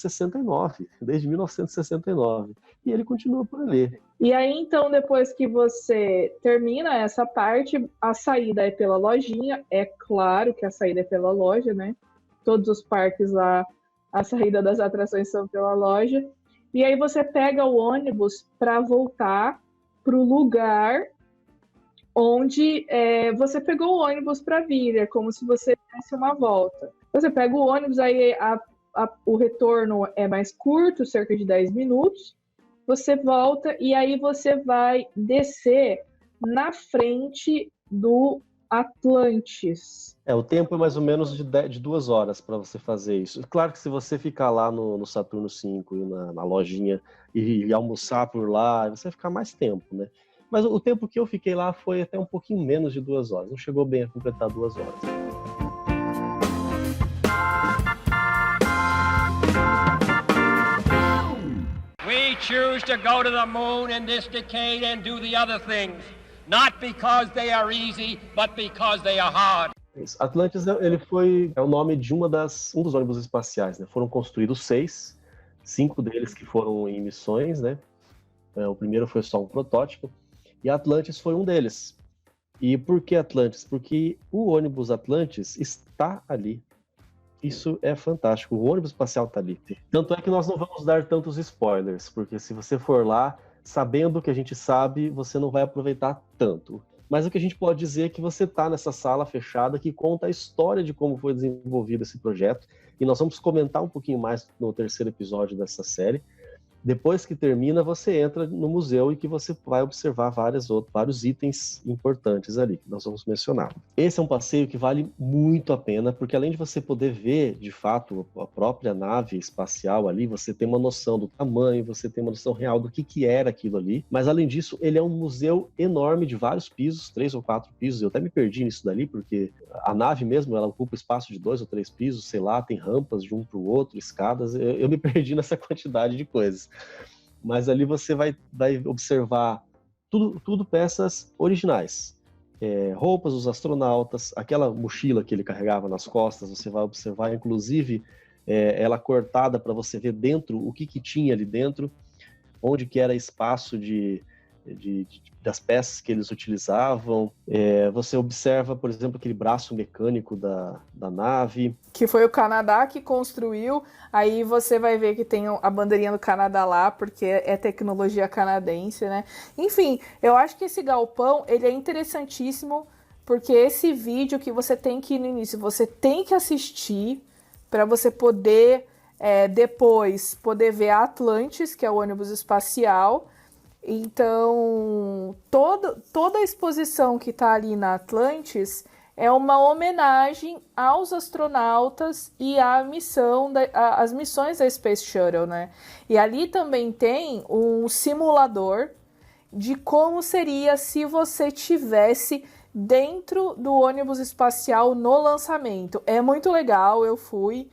1969, e ele continua por ali. E aí, então, depois que você termina essa parte, a saída é pela lojinha, é claro que a saída é pela loja, né? Todos os parques lá, a saída das atrações são pela loja. E aí você pega o ônibus para voltar para o lugar onde você pegou o ônibus para vir, é como se você desse uma volta. Você pega o ônibus, aí o retorno é mais curto, cerca de 10 minutos, você volta e aí você vai descer na frente do Atlantis. O tempo é mais ou menos de 2 horas para você fazer isso. Claro que se você ficar lá no Saturno 5 e na lojinha e almoçar por lá, você vai ficar mais tempo, né? Mas o tempo que eu fiquei lá foi até um pouquinho menos de 2 horas. Não chegou bem a completar 2 horas. We choose to go to the moon in this decade and do the other things, not because they are easy, but because they are hard. Atlantis é o nome de um dos ônibus espaciais, né? Foram construídos 6, 5 deles que foram em missões, né? O primeiro foi só um protótipo, e Atlantis foi um deles. E por que Atlantis? Porque o ônibus Atlantis está ali. Isso é fantástico, o ônibus espacial está ali. Tanto é que nós não vamos dar tantos spoilers, porque se você for lá, sabendo o que a gente sabe, você não vai aproveitar tanto. Mas o que a gente pode dizer é que você está nessa sala fechada que conta a história de como foi desenvolvido esse projeto, e nós vamos comentar um pouquinho mais no terceiro episódio dessa série. Depois que termina, você entra no museu e que você vai observar vários itens importantes ali, que nós vamos mencionar. Esse é um passeio que vale muito a pena, porque além de você poder ver, de fato, a própria nave espacial ali, você tem uma noção do tamanho, você tem uma noção real do que era aquilo ali. Mas, além disso, ele é um museu enorme de vários pisos, 3 ou 4 pisos. Eu até me perdi nisso dali, porque a nave mesmo, ela ocupa espaço de 2 ou 3 pisos, sei lá, tem rampas de um para o outro, escadas. Eu me perdi nessa quantidade de coisas. Mas ali você vai observar tudo peças originais. Roupas dos astronautas, aquela mochila que ele carregava nas costas, você vai observar, inclusive, ela cortada para você ver dentro o que tinha ali dentro, onde que era espaço das peças que eles utilizavam. Você observa, por exemplo, aquele braço mecânico da nave. Que foi o Canadá que construiu. Aí você vai ver que tem a bandeirinha do Canadá lá, porque é tecnologia canadense, né? Enfim, eu acho que esse galpão, ele é interessantíssimo, porque esse vídeo que você tem que ir no início, você tem que assistir para você poder, depois, poder ver a Atlantis, que é o ônibus espacial. Então, toda a exposição que está ali na Atlantis é uma homenagem aos astronautas e às missões da Space Shuttle, né? E ali também tem um simulador de como seria se você tivesse dentro do ônibus espacial no lançamento. É muito legal, eu fui.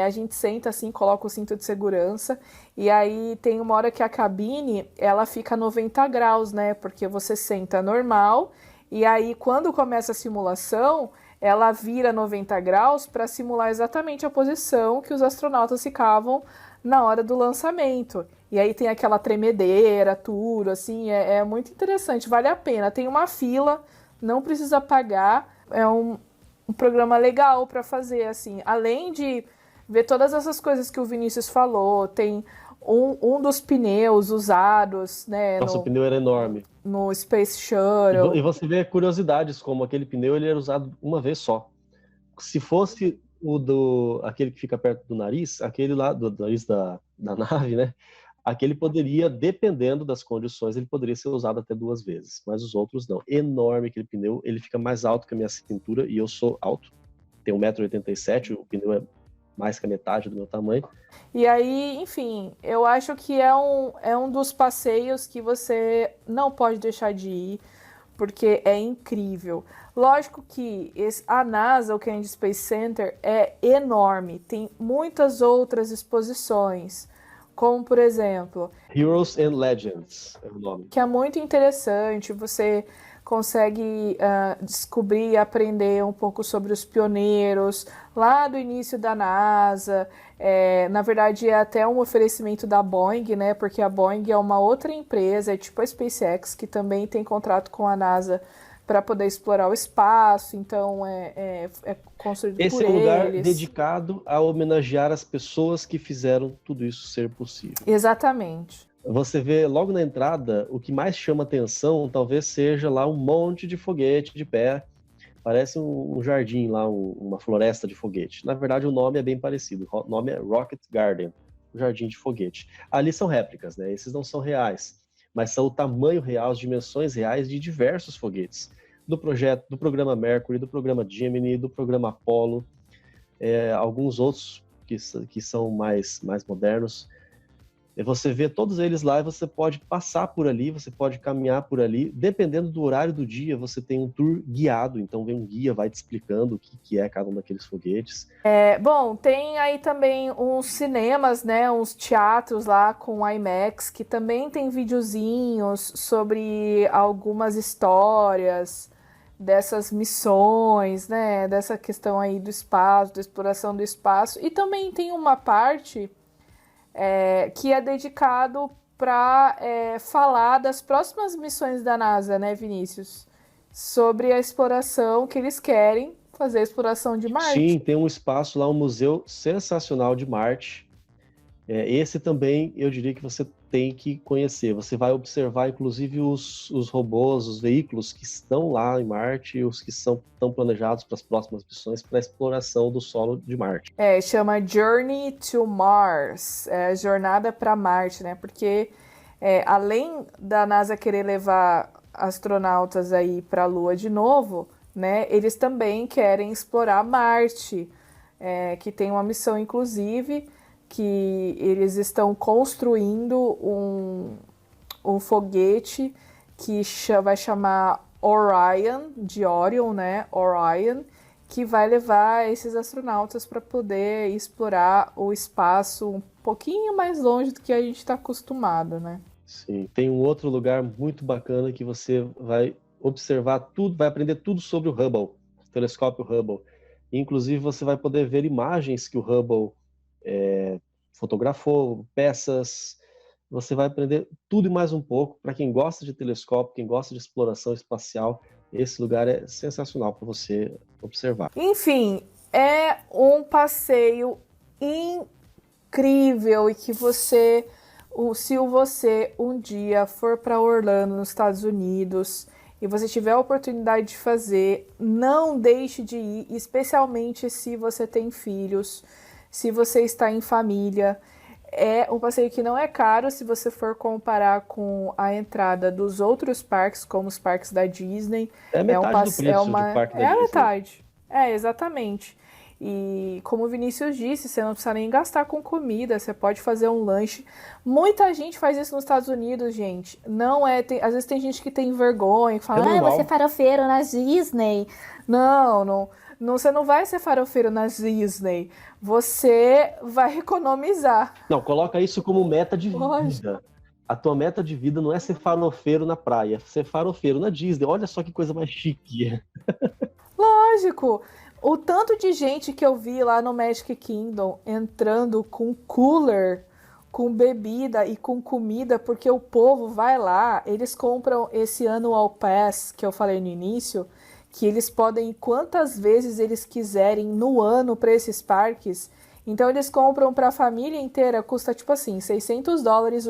A gente senta assim, coloca o cinto de segurança, e aí tem uma hora que a cabine, ela fica 90 graus, né? Porque você senta normal, e aí quando começa a simulação, ela vira 90 graus para simular exatamente a posição que os astronautas ficavam na hora do lançamento. E aí tem aquela tremedeira, tudo, assim, é muito interessante, vale a pena. Tem uma fila, não precisa pagar, é um programa legal para fazer, assim, além de ver todas essas coisas que o Vinícius falou, tem um dos pneus usados, né? Nossa, o pneu era enorme. No Space Shuttle. E você vê curiosidades, como aquele pneu ele era usado uma vez só. Se fosse aquele que fica perto do nariz, aquele lá do nariz da nave, né? Aquele poderia, dependendo das condições, ele poderia ser usado até 2 vezes, mas os outros não. Enorme aquele pneu, ele fica mais alto que a minha cintura, e eu sou alto, tenho 1,87 m, o pneu é mais que a metade do meu tamanho. E aí, enfim, eu acho que é um dos passeios que você não pode deixar de ir, porque é incrível. Lógico que a NASA, o Kennedy Space Center, é enorme, tem muitas outras exposições, como, por exemplo... Heroes and Legends é o nome. Que é muito interessante, você consegue descobrir e aprender um pouco sobre os pioneiros lá do início da NASA. Na verdade, é até um oferecimento da Boeing, né? Porque a Boeing é uma outra empresa, é tipo a SpaceX, que também tem contrato com a NASA para poder explorar o espaço, então é construído por eles. Esse é um lugar dedicado a homenagear as pessoas que fizeram tudo isso ser possível. Exatamente. Você vê logo na entrada, o que mais chama atenção talvez seja lá um monte de foguete de pé. Parece um jardim lá, uma floresta de foguete. Na verdade, o nome é bem parecido. O nome é Rocket Garden, o jardim de foguete. Ali são réplicas, né? Esses não são reais, mas são o tamanho real, as dimensões reais de diversos foguetes. Do projeto, do programa Mercury, do programa Gemini, do programa Apollo, alguns outros que são mais modernos. Você vê todos eles lá e você pode passar por ali, você pode caminhar por ali. Dependendo do horário do dia, você tem um tour guiado. Então vem um guia, vai te explicando o que é cada um daqueles foguetes. Bom, tem aí também uns cinemas, né? Uns teatros lá com IMAX, que também tem videozinhos sobre algumas histórias dessas missões, né? Dessa questão aí do espaço, da exploração do espaço. E também tem uma parte... que é dedicado para falar das próximas missões da NASA, né, Vinícius? Sobre a exploração que eles querem fazer, a exploração de Marte. Sim, tem um espaço lá, um museu sensacional de Marte. Esse também, eu diria que você tem que conhecer. Você vai observar, inclusive, os robôs, os veículos que estão lá em Marte e os que estão planejados para as próximas missões para a exploração do solo de Marte. Chama Journey to Mars, Jornada para Marte, né? Porque além da NASA querer levar astronautas aí para a Lua de novo, né? Eles também querem explorar Marte, que tem uma missão, inclusive, que eles estão construindo um foguete que vai chamar Orion, de Orion, né? Orion, que vai levar esses astronautas para poder explorar o espaço um pouquinho mais longe do que a gente está acostumado, né? Sim, tem um outro lugar muito bacana que você vai observar tudo, vai aprender tudo sobre o Hubble, o telescópio Hubble. Inclusive, você vai poder ver imagens que o Hubble fotografou, peças. Você vai aprender tudo e mais um pouco. Para quem gosta de telescópio, quem gosta de exploração espacial, esse lugar é sensacional para você observar. Enfim, é um passeio incrível e que se você um dia for para Orlando, nos Estados Unidos, e você tiver a oportunidade de fazer, não deixe de ir, especialmente se você tem filhos, se você está em família. É um passeio que não é caro se você for comparar com a entrada dos outros parques, como os parques da Disney. É metade do preço de parque da Disney. É a metade. Exatamente. E como o Vinícius disse, você não precisa nem gastar com comida, você pode fazer um lanche. Muita gente faz isso nos Estados Unidos, gente. Às vezes tem gente que tem vergonha, que fala, você é farofeiro na Disney. Não, você não vai ser farofeiro na Disney. Você vai economizar. Não, coloca isso como meta de vida. A tua meta de vida não é ser farofeiro na praia, é ser farofeiro na Disney. Olha só que coisa mais chique. Lógico. O tanto de gente que eu vi lá no Magic Kingdom entrando com cooler, com bebida e com comida, porque o povo vai lá, eles compram esse Annual Pass que eu falei no início, que eles podem ir quantas vezes eles quiserem no ano para esses parques. Então eles compram para a família inteira, custa tipo assim, $600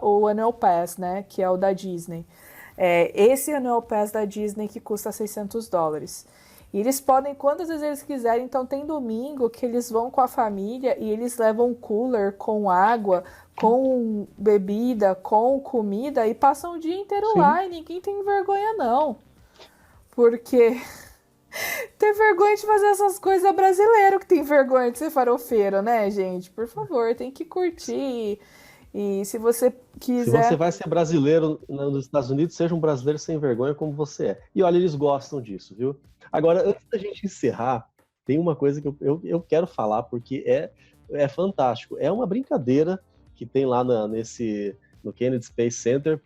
o Annual Pass, né, que é o da Disney. Esse Annual Pass da Disney que custa $600. E eles podem quantas vezes eles quiserem. Então tem domingo que eles vão com a família e eles levam um cooler com água, com bebida, com comida e passam o dia inteiro lá e ninguém tem vergonha não. Porque ter vergonha de fazer essas coisas é brasileiro que tem vergonha de ser farofeiro, né, gente? Por favor, tem que curtir. E se você quiser... Se você vai ser brasileiro nos Estados Unidos, seja um brasileiro sem vergonha como você é. E olha, eles gostam disso, viu? Agora, antes da gente encerrar, tem uma coisa que eu quero falar, porque é fantástico. É uma brincadeira que tem lá no Kennedy Space Center,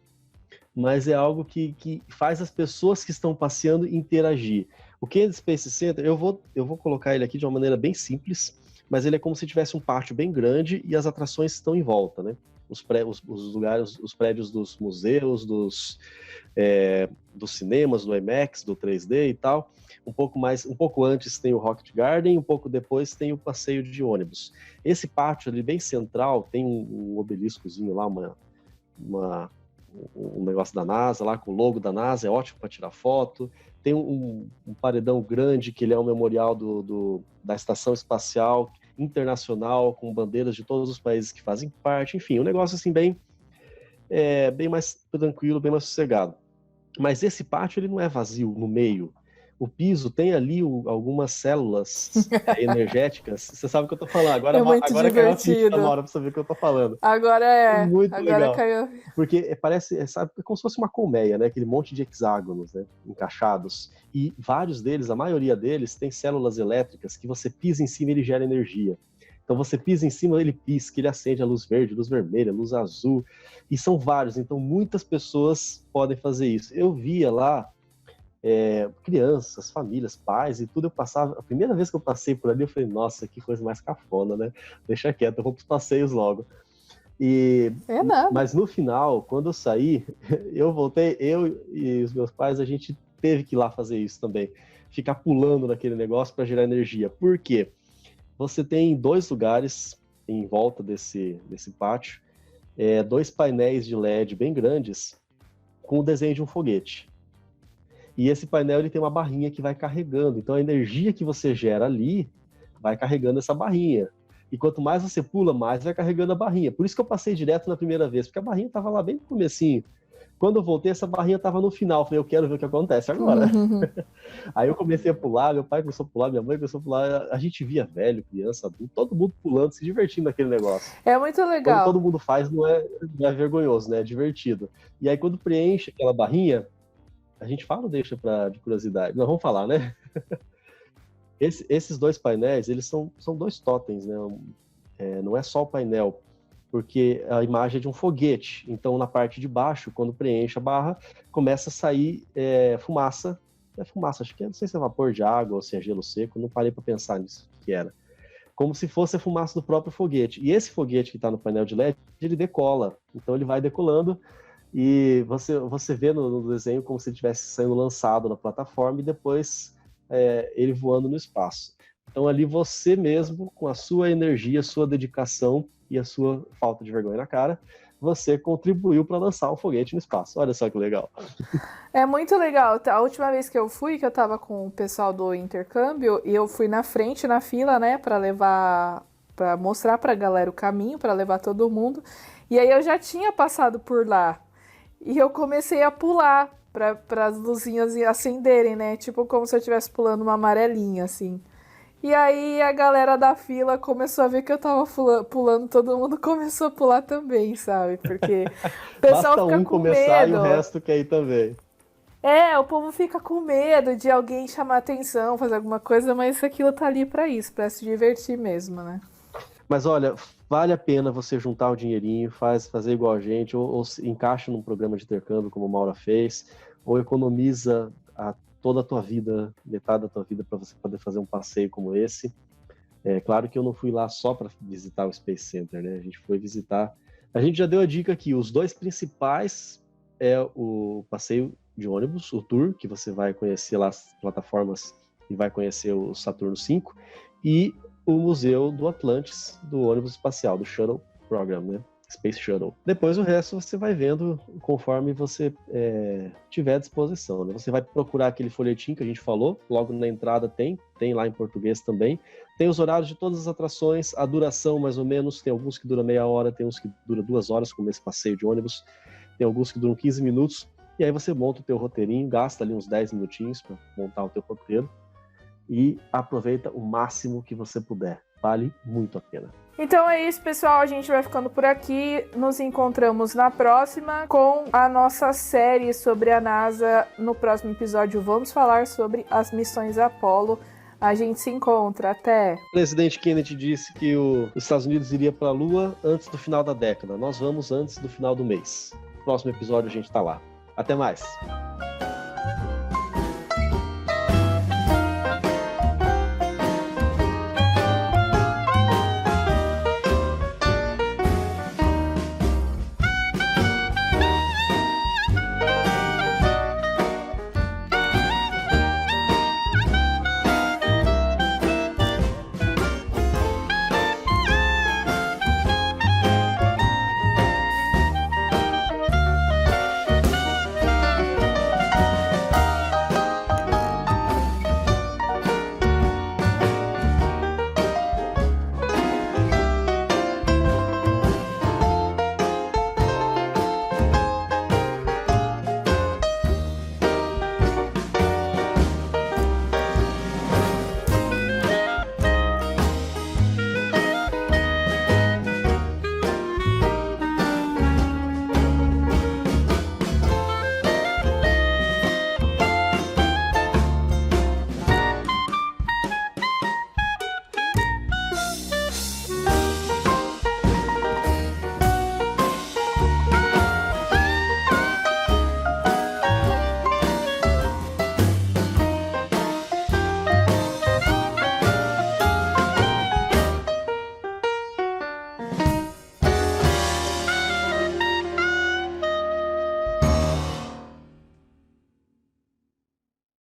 mas é algo que faz as pessoas que estão passeando interagir. O Kennedy Space Center, eu vou colocar ele aqui de uma maneira bem simples, mas ele é como se tivesse um pátio bem grande e as atrações estão em volta, né? Os lugares, os prédios dos museus, dos cinemas, do IMAX, do 3D e tal. Um pouco antes tem o Rocket Garden, um pouco depois tem o passeio de ônibus. Esse pátio ali bem central tem um obeliscozinho lá, um negócio da NASA lá, com o logo da NASA, é ótimo para tirar foto. Tem um paredão grande, que ele é um memorial da Estação Espacial Internacional, com bandeiras de todos os países que fazem parte. Enfim, um negócio assim bem mais tranquilo, bem mais sossegado. Mas esse pátio ele não é vazio no meio. O piso tem ali algumas células energéticas. Você sabe o que eu tô falando. Agora caiu a ficha na hora pra saber o que eu tô falando. Agora é. Muito agora legal. Caiu. Porque parece, sabe, como se fosse uma colmeia, né? Aquele monte de hexágonos, né? Encaixados. E vários deles, a maioria deles, tem células elétricas que você pisa em cima e ele gera energia. Então você pisa em cima, ele pisca, ele acende a luz verde, luz vermelha, luz azul. E são vários. Então muitas pessoas podem fazer isso. Eu via lá crianças, famílias, pais e tudo. A primeira vez que eu passei por ali, eu falei, nossa, que coisa mais cafona, né? Deixa quieto, eu vou pros passeios logo. Mas no final, quando eu saí, eu voltei, eu e os meus pais, a gente teve que ir lá fazer isso também. Ficar pulando naquele negócio para gerar energia. Por quê? Você tem 2 lugares em volta desse pátio, 2 painéis de LED bem grandes, com o desenho de um foguete. E esse painel ele tem uma barrinha que vai carregando. Então a energia que você gera ali vai carregando essa barrinha. E quanto mais você pula, mais vai carregando a barrinha. Por isso que eu passei direto na primeira vez, porque a barrinha estava lá bem no comecinho. Quando eu voltei, essa barrinha estava no final. Falei, eu quero ver o que acontece agora. Aí eu comecei a pular, meu pai começou a pular, minha mãe começou a pular. A gente via velho, criança, adulto, todo mundo pulando, se divertindo naquele negócio. É muito legal. Quando todo mundo faz, não é vergonhoso, né? É divertido. E aí quando preenche aquela barrinha, a gente fala ou deixa de curiosidade? Não, vamos falar, né? Esses 2 painéis, eles são 2 totens, né? Não é só o painel, porque a imagem é de um foguete. Então, na parte de baixo, quando preenche a barra, começa a sair fumaça. É fumaça, acho que não sei se é vapor de água ou se é gelo seco, não parei para pensar nisso que era. Como se fosse a fumaça do próprio foguete. E esse foguete que está no painel de LED, ele decola. Então, ele vai decolando. E você vê no desenho como se ele estivesse sendo lançado na plataforma e depois ele voando no espaço. Então ali você mesmo, com a sua energia, a sua dedicação e a sua falta de vergonha na cara, você contribuiu para lançar um foguete no espaço. Olha só que legal. É muito legal. A última vez que eu fui, que eu tava com o pessoal do intercâmbio, e eu fui na frente, na fila, né, para mostrar pra galera o caminho, para levar todo mundo. E aí eu já tinha passado por lá. E eu comecei a pular para as luzinhas acenderem, né? Tipo como se eu estivesse pulando uma amarelinha, assim. E aí a galera da fila começou a ver que eu tava pulando, todo mundo começou a pular também, sabe? Porque o pessoal Basta fica um com começar medo. E o resto quer ir também. O povo fica com medo de alguém chamar atenção, fazer alguma coisa, mas aquilo tá ali para isso, para se divertir mesmo, né? Mas olha, vale a pena você juntar o dinheirinho, fazer igual a gente, ou se encaixa num programa de intercâmbio, como a Maura fez, ou economiza toda a tua vida, metade da tua vida, para você poder fazer um passeio como esse. É claro que eu não fui lá só para visitar o Space Center, né? A gente foi visitar... A gente já deu a dica aqui, os 2 principais é o passeio de ônibus, o tour, que você vai conhecer lá as plataformas e vai conhecer o Saturno 5, e o Museu do Atlantis, do ônibus espacial, do Shuttle Program, né? Space Shuttle. Depois o resto você vai vendo conforme você tiver à disposição, né? Você vai procurar aquele folhetim que a gente falou, logo na entrada tem lá em português também. Tem os horários de todas as atrações, a duração mais ou menos, tem alguns que duram meia hora, tem uns que duram 2 horas, como esse passeio de ônibus, tem alguns que duram 15 minutos, e aí você monta o teu roteirinho, gasta ali uns 10 minutinhos para montar o teu roteiro, e aproveita o máximo que você puder. Vale muito a pena. Então é isso, pessoal. A gente vai ficando por aqui. Nos encontramos na próxima com a nossa série sobre a NASA. No próximo episódio vamos falar sobre as missões Apollo. A gente se encontra. Até! O presidente Kennedy disse que os Estados Unidos iria para a Lua antes do final da década. Nós vamos antes do final do mês. No próximo episódio a gente está lá. Até mais!